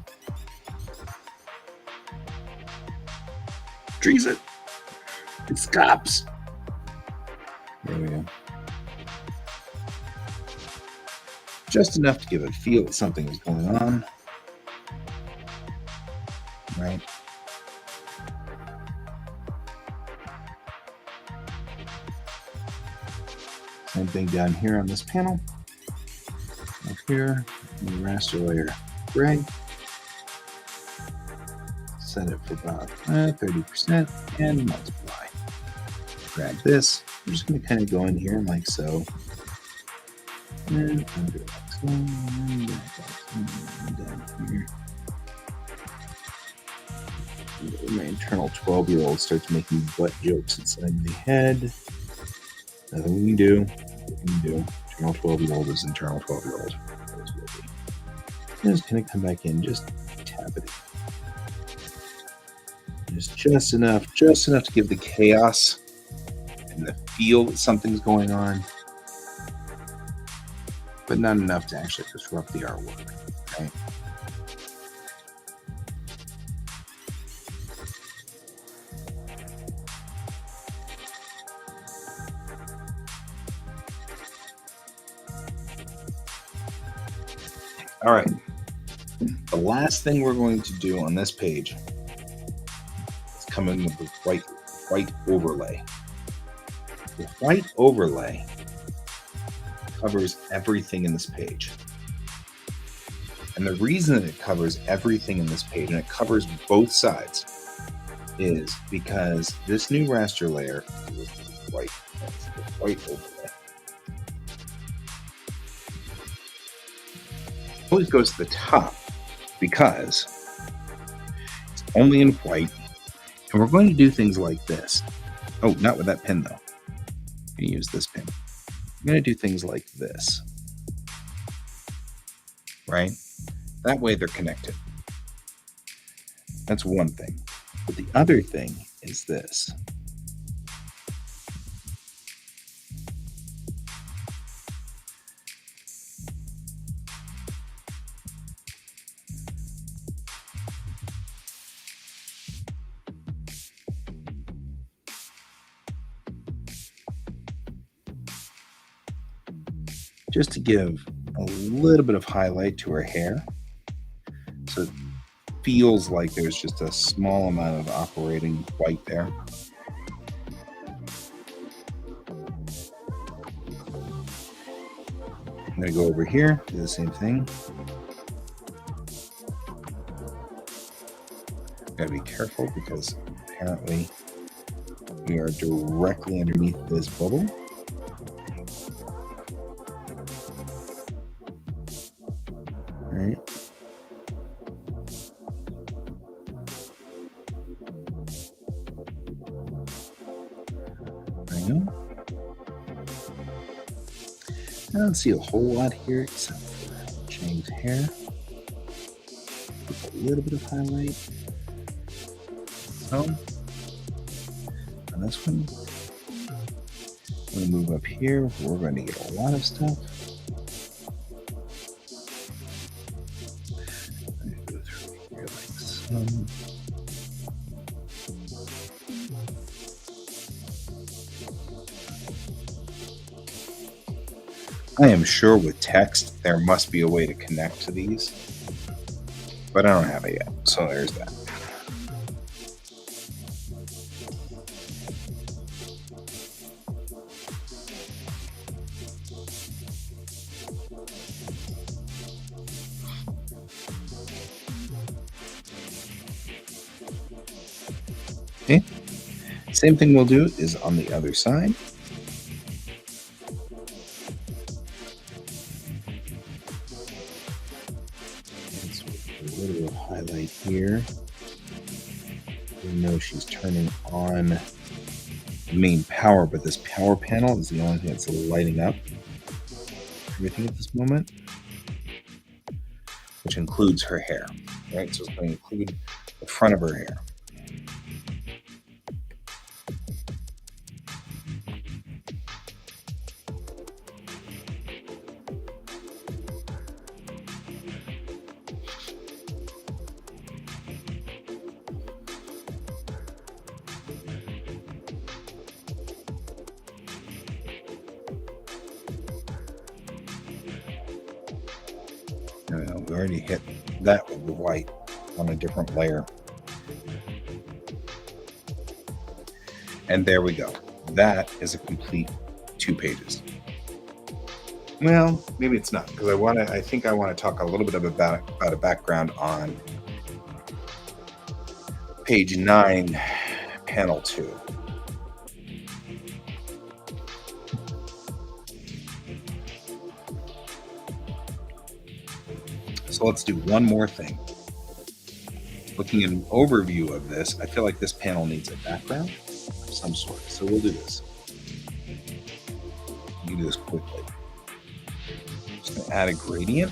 Trees it. It stops. There we go. Just enough to give a feel that something is going on. Right. Same thing down here on this panel. Up here, the raster layer gray. Set it for about 30% and multiply. Grab this. I'm just going to kind of go in here like so. And under like so. And down here. My internal 12-year-old starts making butt jokes inside my head. Nothing we can do. What can you do? Internal 12-year-old is internal 12-year-old. I'm just going to come back in, just tap it in. Just enough to give the chaos and the feel that something's going on, but not enough to actually disrupt the artwork, right? All right. The last thing we're going to do on this page is come in with the white overlay. The white overlay covers everything in this page. And the reason that it covers everything in this page, and it covers both sides, is because this new raster layer is white overlay. Always goes to the top because it's only in white, and we're going to do things like this. Oh, not with that pen though. I'm going to use this pen. I'm going to do things like this, right? That way they're connected. That's one thing. But the other thing is this. just to give a little bit of highlight to her hair. So it feels like there's just a small amount of operating white there. I'm going to go over here, do the same thing. Gotta be careful because apparently we are directly underneath this bubble. All right. I know. I don't see a whole lot here except for James' hair. With a little bit of highlight. So, on this one, I'm going to move up here. We're going to get a lot of stuff. I'm going to go through here like so. I am sure with text there must be a way to connect to these, but I don't have it yet, so there's that. Okay, same thing we'll do is on the other side. A little bit of highlight here. You know she's turning on the main power, but this power panel is the only thing that's lighting up everything at this moment, which includes her hair, right? So it's going to include the front of her hair. We already hit that with the white on a different layer. And there we go. That is a complete 2 pages. Well, maybe it's not, because I think I want to talk a little bit about a background on page 9, panel 2. So let's do one more thing. Looking at an overview of this, I feel like this panel needs a background of some sort. So we'll do this. You do this quickly. Just going to add a gradient.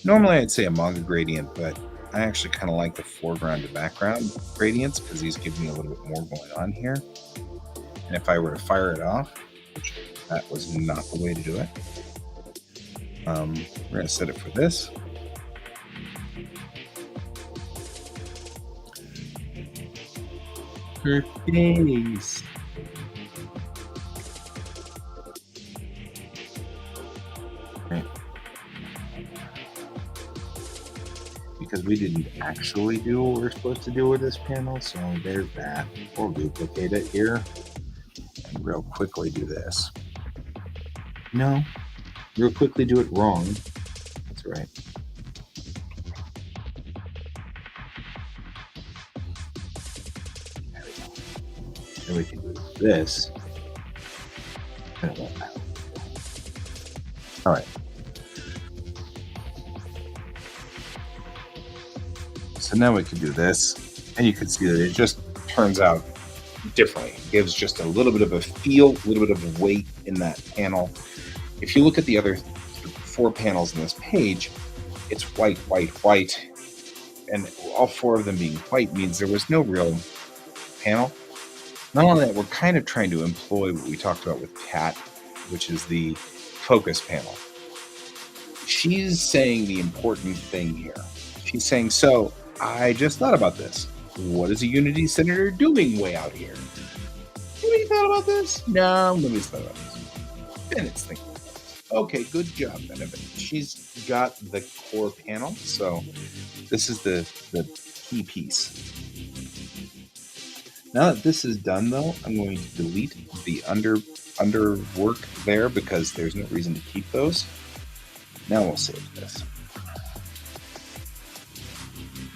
Normally I'd say a manga gradient, but I actually kind of like the foreground to background gradients because these give me a little bit more going on here. And if I were to fire it off, which that was not the way to do it, we're going to set it for this. Her face. Right. Because we didn't actually do what we're supposed to do with this panel, so there's that. We'll duplicate it here and real quickly do this. No. Real quickly do it wrong. That's right. There we go. Then we can do this. All right. So now we can do this, and you can see that it just turns out differently. It gives just a little bit of a feel, a little bit of weight in that panel. If you look at the other 4 panels in this page, it's white, white, white, and all 4 of them being white means there was no real panel. Not only that, we're kind of trying to employ what we talked about with Cat, which is the focus panel. She's saying the important thing here. She's saying, so I just thought about this. What is a Unity senator doing way out here? Anybody thought about this? No, nobody's thought about this. And it's thinking. Okay, good job, Benefit. She's got the core panel, so this is the key piece. Now that this is done, though, I'm going to delete the under work there because there's no reason to keep those. Now we'll save this.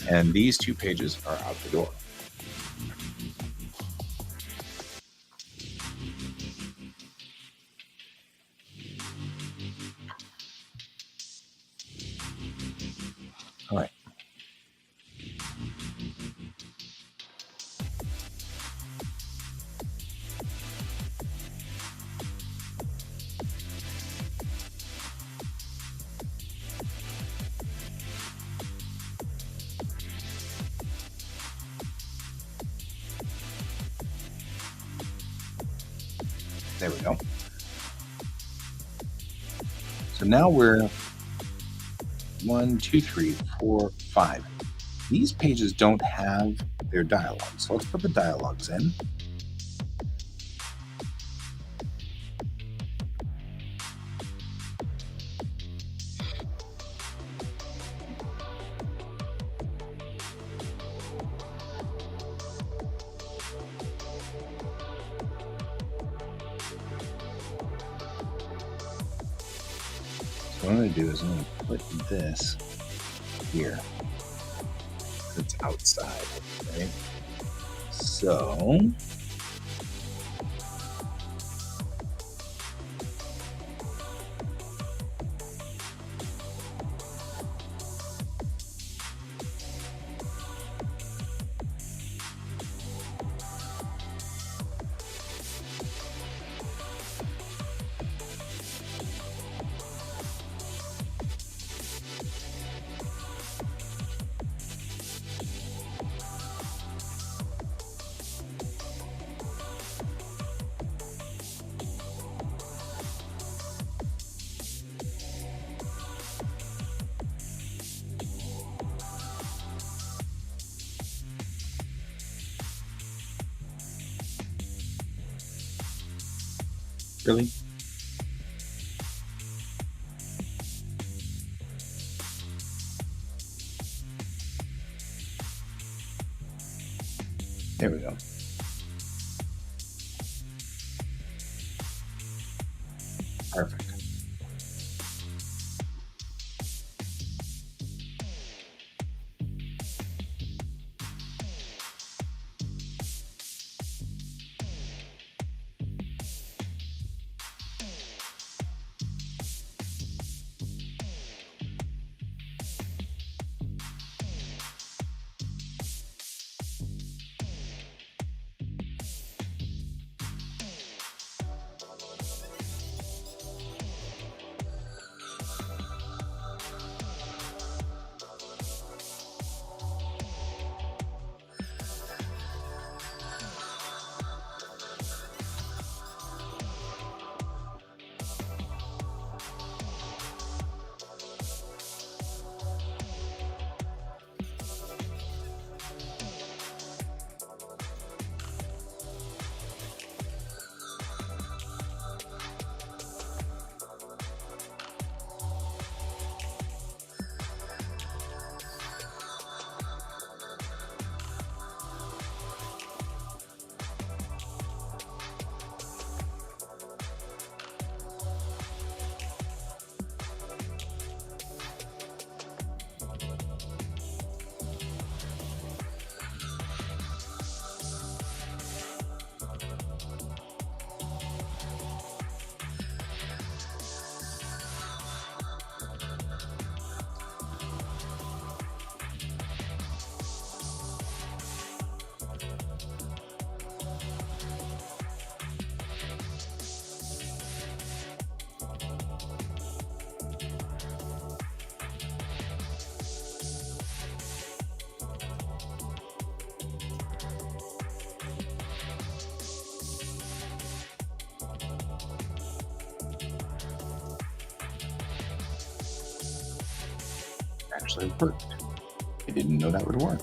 And these 2 pages are out the door. All right. There we go. So now we're 1, 2, 3, 4, 5. These pages don't have their dialogue, so let's put the dialogues in. So what I'm going to do is I'm going to put this here. It's outside, right? So really? There we go. Perfect. Actually worked. I didn't know that would work.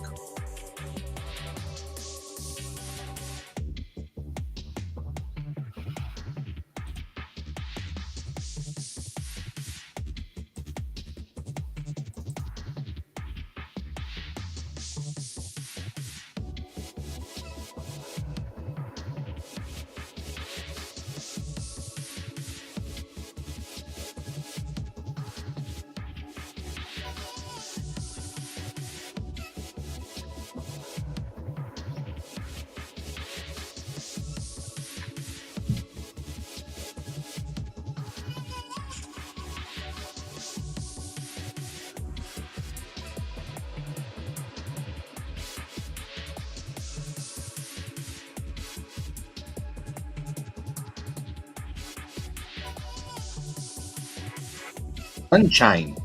Sunshine.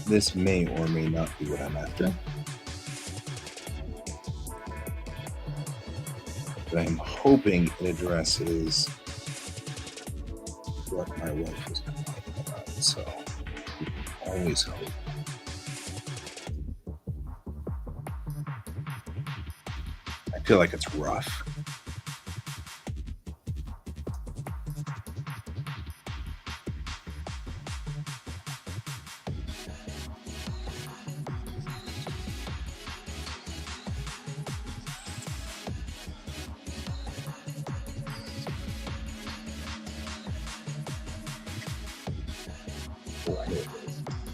This may or may not be what I'm after. But I'm hoping it addresses what my wife was complaining about. So we can always hope. I feel like it's rough.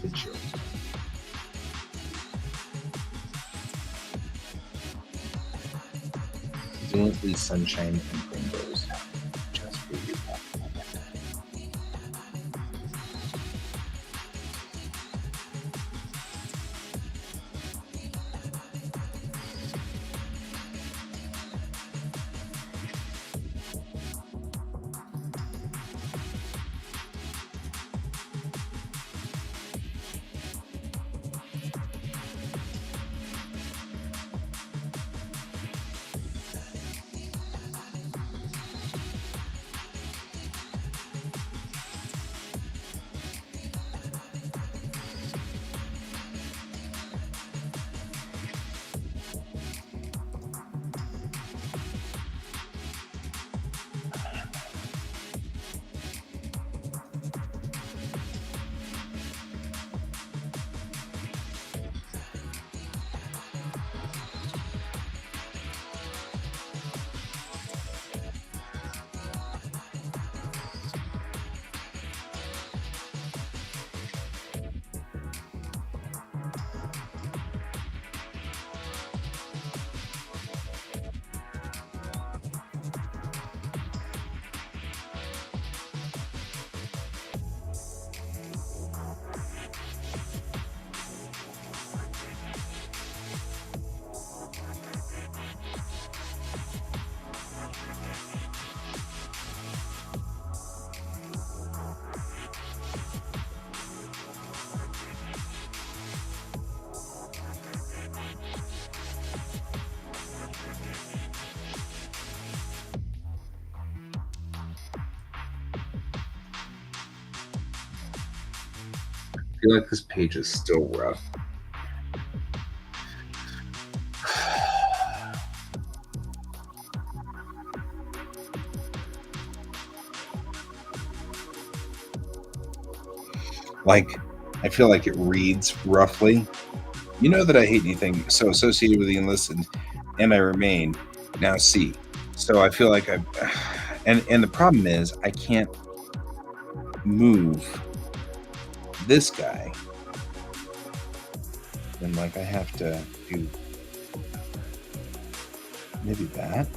It shows. Definitely sunshine and rainbows. Just for you. I feel like this page is still rough. Like, I feel like it reads roughly. You know that I hate anything so associated with the enlisted, and I remain. Now see. So I feel like and the problem is I can't move this guy. And like I have to do maybe that.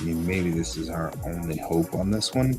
I mean, maybe this is our only hope on this one.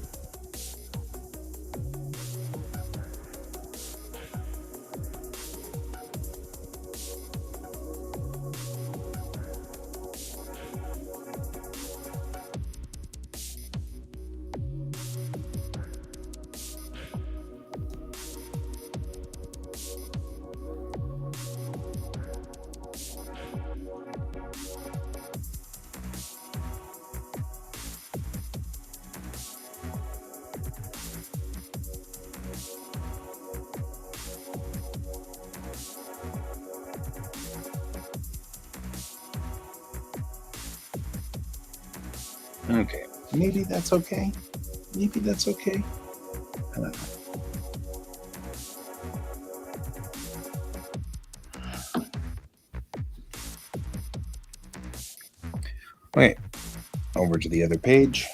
Okay, maybe that's okay. Maybe that's okay. Uh, okay, over to the other page.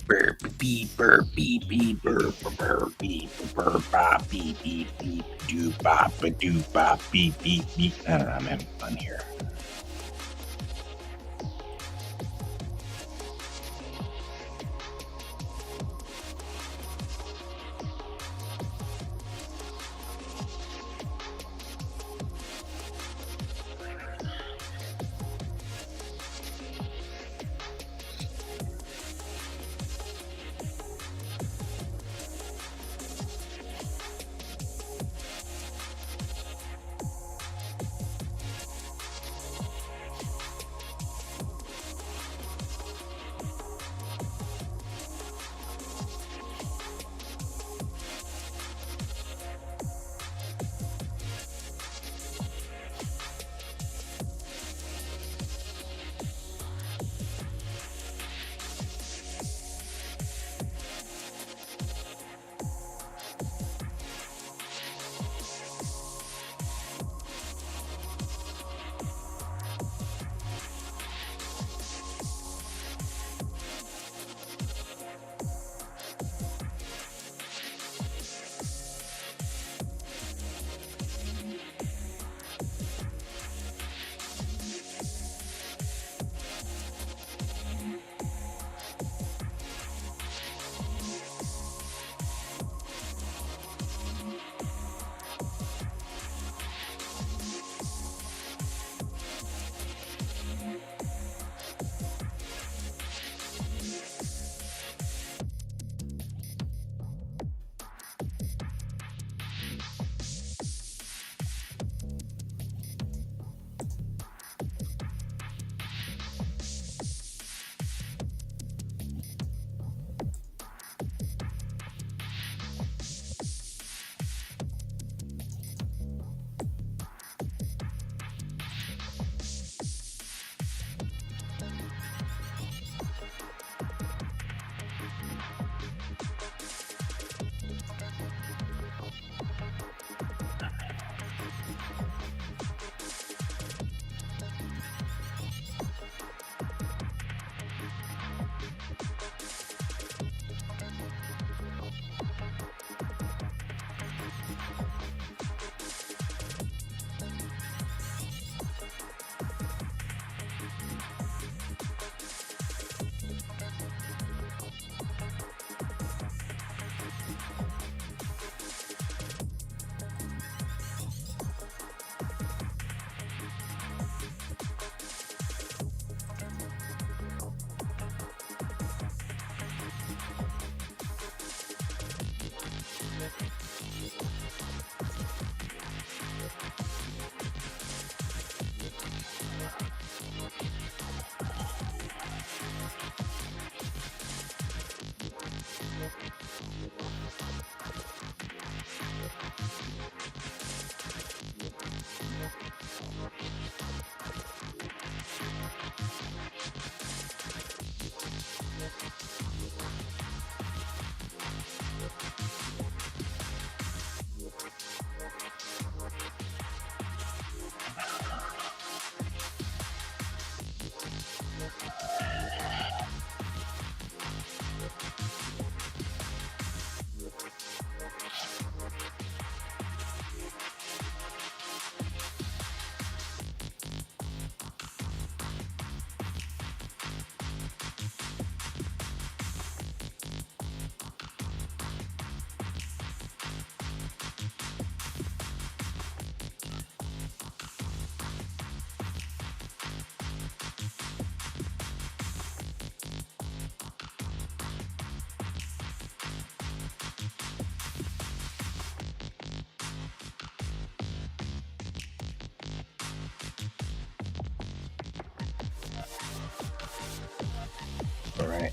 Burp, beep, burp, beep, beep, burp, burp, beep, burp, bop, beep, beep, beep, doo, bop, a doo, bop, beep, beep, beep. I don't know, I'm having fun here. All right.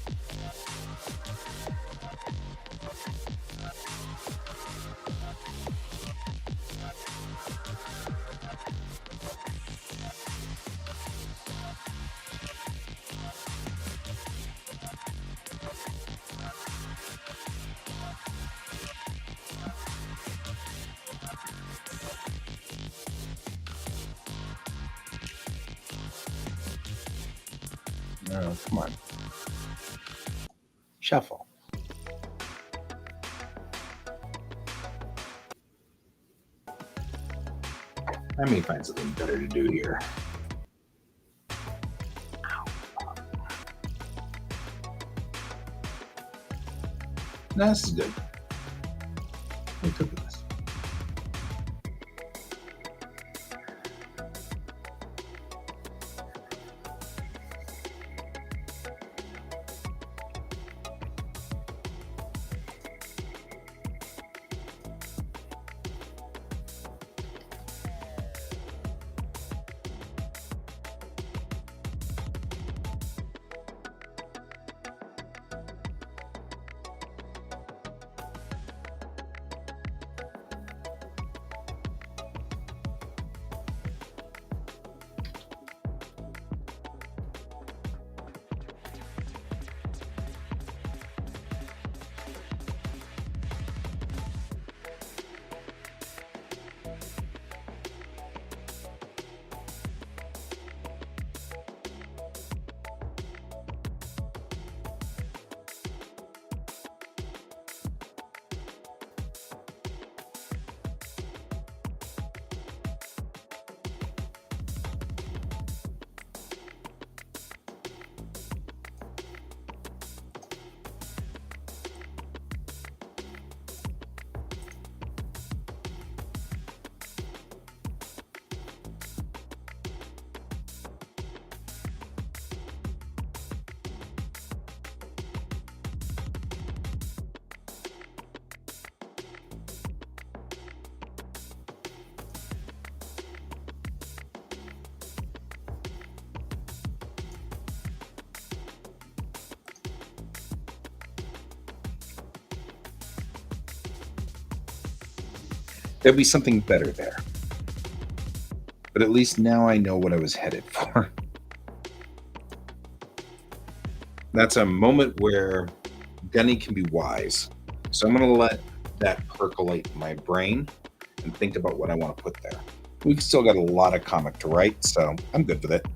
Oh, come on. Shuffle. I may find something better to do here. No, this is good. Let me cook with this. There'll be something better there. But at least now I know what I was headed for. That's a moment where Gunny can be wise. So I'm going to let that percolate in my brain and think about what I want to put there. We've still got a lot of comic to write, so I'm good with it.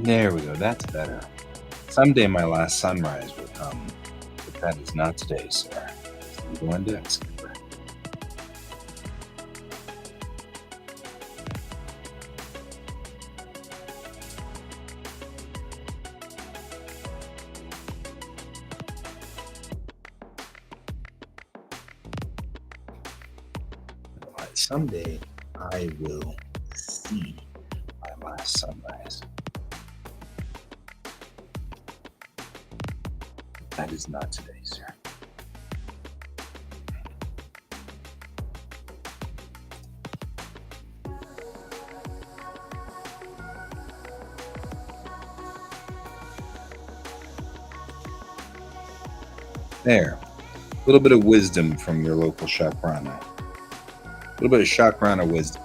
There we go. That's better. Someday my last sunrise will come, but that is not today, sir. You go on deck, skipper. Someday I will see my last sunrise. That is not today, sir. There. A little bit of wisdom from your local chakrana. A little bit of chakrana wisdom.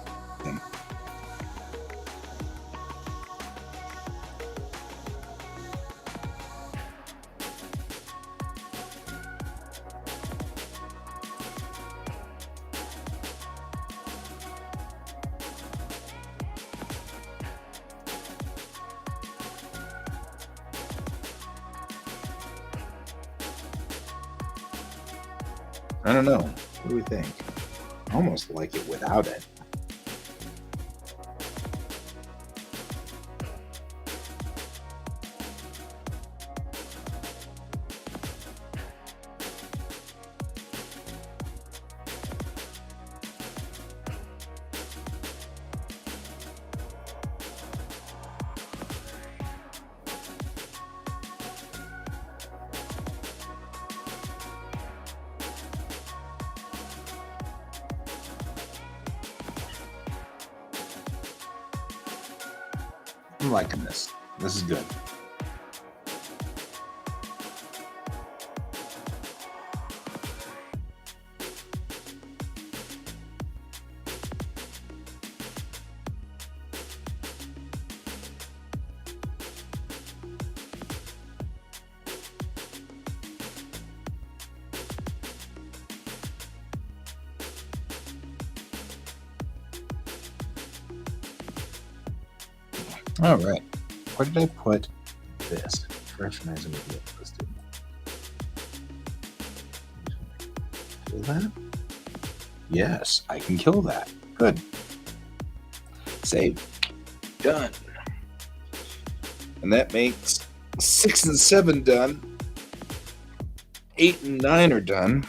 I don't know. What do we think? I almost like it without it. I'm liking this. This is good. All right. Where did I put this? Recognize and get listed. Kill that? Yes, I can kill that. Good. Save. Done. And that makes 6 and 7 done. 8 and 9 are done.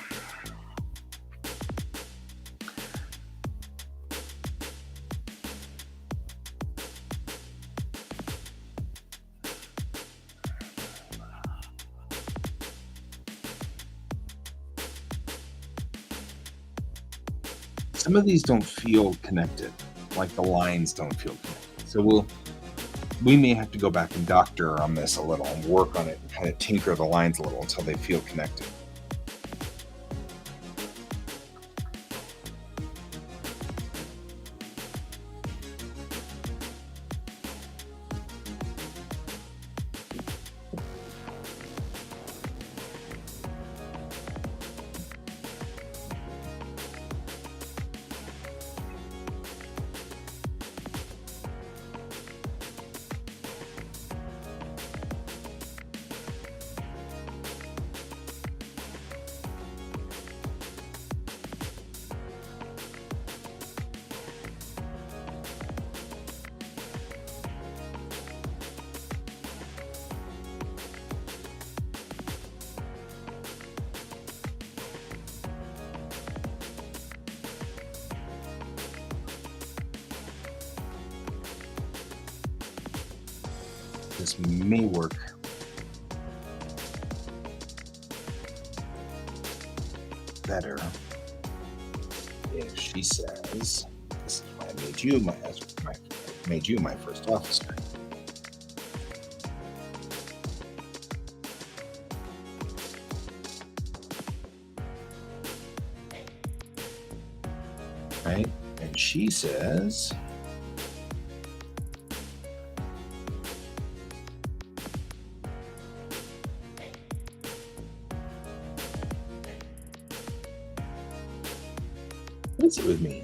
Some of these don't feel connected, like the lines don't feel connected. So we may have to go back and doctor on this a little and work on it and kind of tinker the lines a little until they feel connected. This may work better if she says, "This is why I made you my first officer." Right? And she says, "What's it with me?"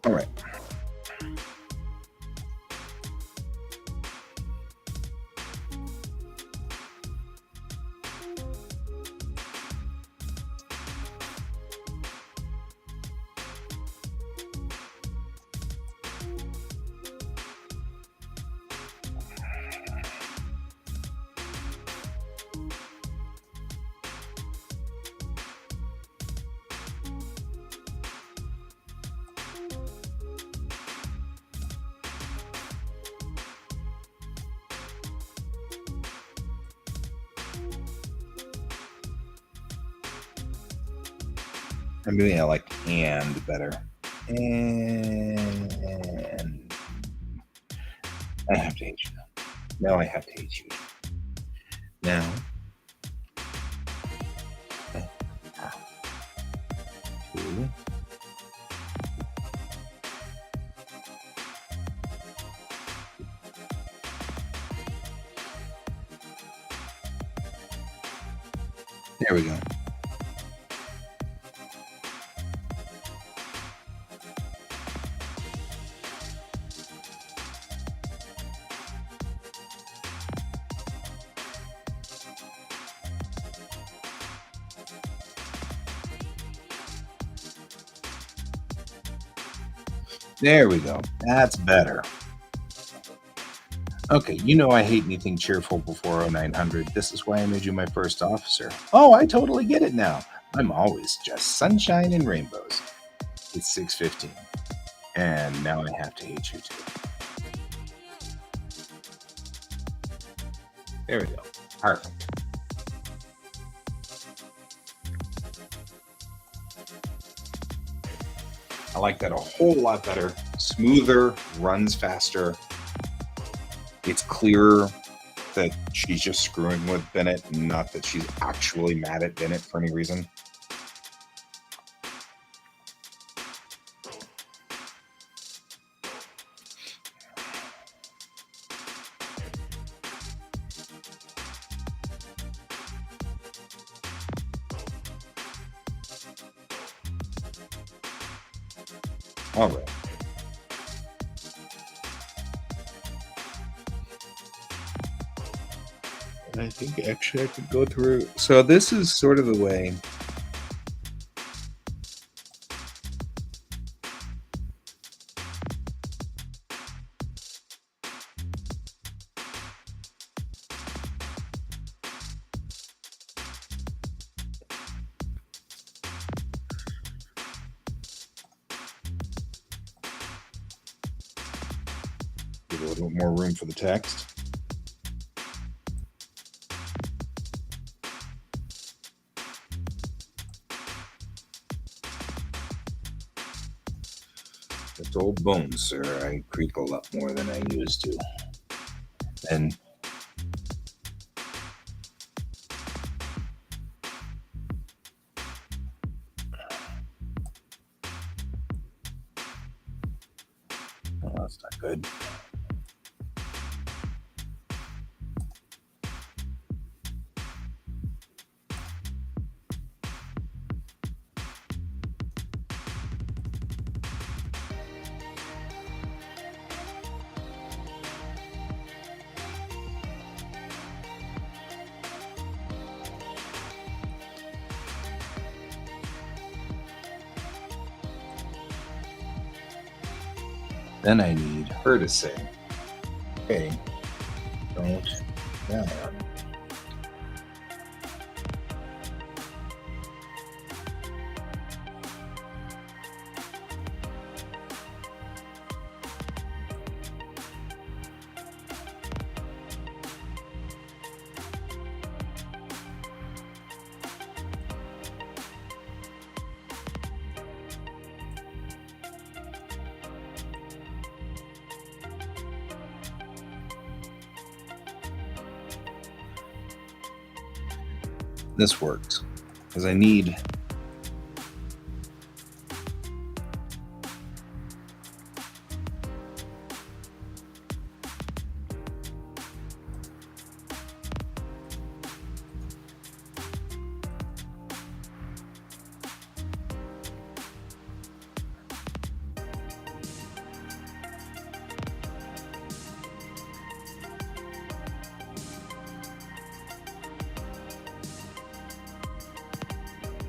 All right. I'm doing it like and better. And I have to hate you. Now I have to hate you. Now I have to. There we go. There we go. That's better. Okay, you know I hate anything cheerful before 0900. This is why I made you my first officer. Oh, I totally get it now. I'm always just sunshine and rainbows. It's 6:15. And now I have to hate you too. There we go. Perfect. I like that a whole lot better. Smoother, runs faster. It's clearer that she's just screwing with Bennett, not that she's actually mad at Bennett for any reason. All right. I think actually I could go through. So this is sort of the way. Give a little more room for the text. It's old bones, sir. I creak a lot more than I used to. And oh, that's not good. Then I need her to say, hey, don't down. This works because I need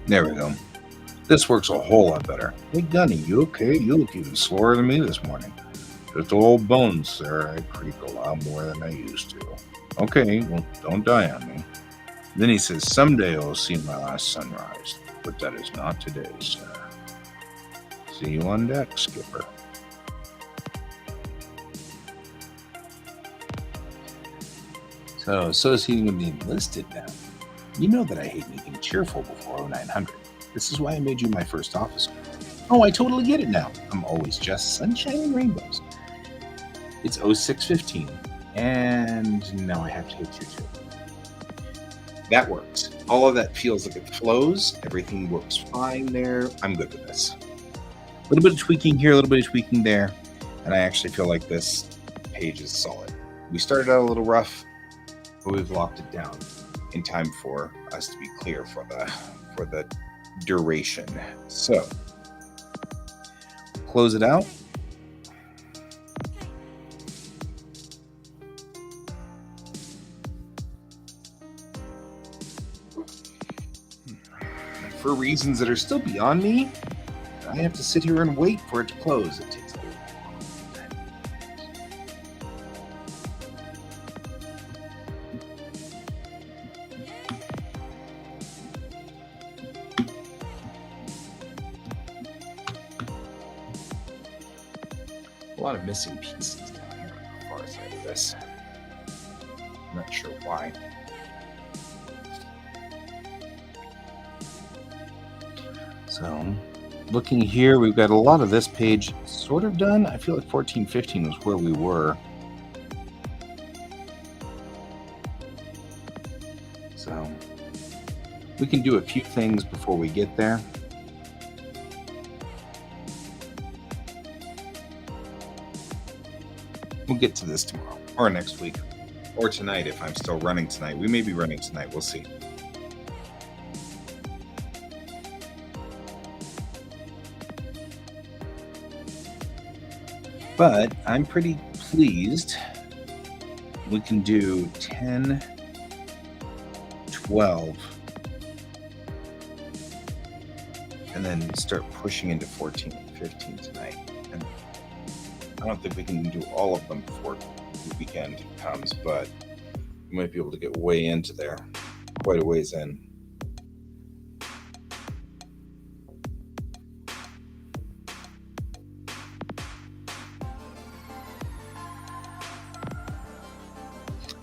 There we go. This works a whole lot better. Hey, Gunny, you okay? You look even slower than me this morning. Just old bones, sir. I creak a lot more than I used to. Okay, well, don't die on me. Then he says, someday I'll see my last sunrise, but that is not today, sir. See you on deck, skipper. So, associating with the enlisted now. You know that I hate anything cheerful before 0900. This is why I made you my first officer. Oh, I totally get it now. I'm always just sunshine and rainbows. It's 0615, and now I have to hit you too. That works. All of that feels like it flows. Everything works fine there. I'm good with this. A little bit of tweaking here, a little bit of tweaking there, and I actually feel like this page is solid. We started out a little rough, but we've locked it down in time for us to be clear for the duration. So close it out. For reasons that are still beyond me, I have to sit here and wait for it to close. It takes a lot of missing pieces down here on the far side of this. I'm not sure why. So, looking here, we've got a lot of this page sort of done. I feel like 1415 was where we were. So, we can do a few things before we get there. We'll get to this tomorrow or next week or tonight if I'm still running tonight. We may be running tonight. We'll see. But I'm pretty pleased. We can do 10, 12, and then start pushing into 14 and 15 tonight. And I don't think we can do all of them before the weekend comes, but we might be able to get way into there, quite a ways in.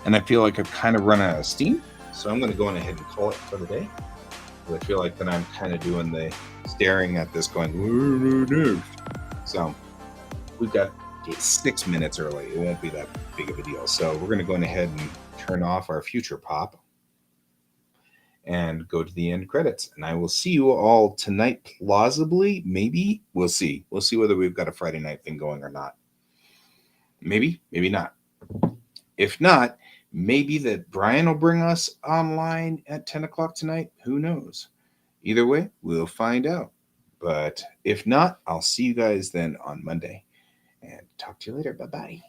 And I feel like I've kind of run out of steam, so I'm going to go on ahead and call it for the day. I feel like then I'm kind of doing the staring at this going, so we've got 6 minutes early. It won't be that big of a deal. So we're going to go ahead and turn off our future pop and go to the end credits. And I will see you all tonight, plausibly. Maybe. We'll see. We'll see whether we've got a Friday night thing going or not. Maybe, maybe not. If not, maybe that Brian will bring us online at 10 o'clock tonight. Who knows? Either way, we'll find out. But if not, I'll see you guys then on Monday. And talk to you later. Bye-bye.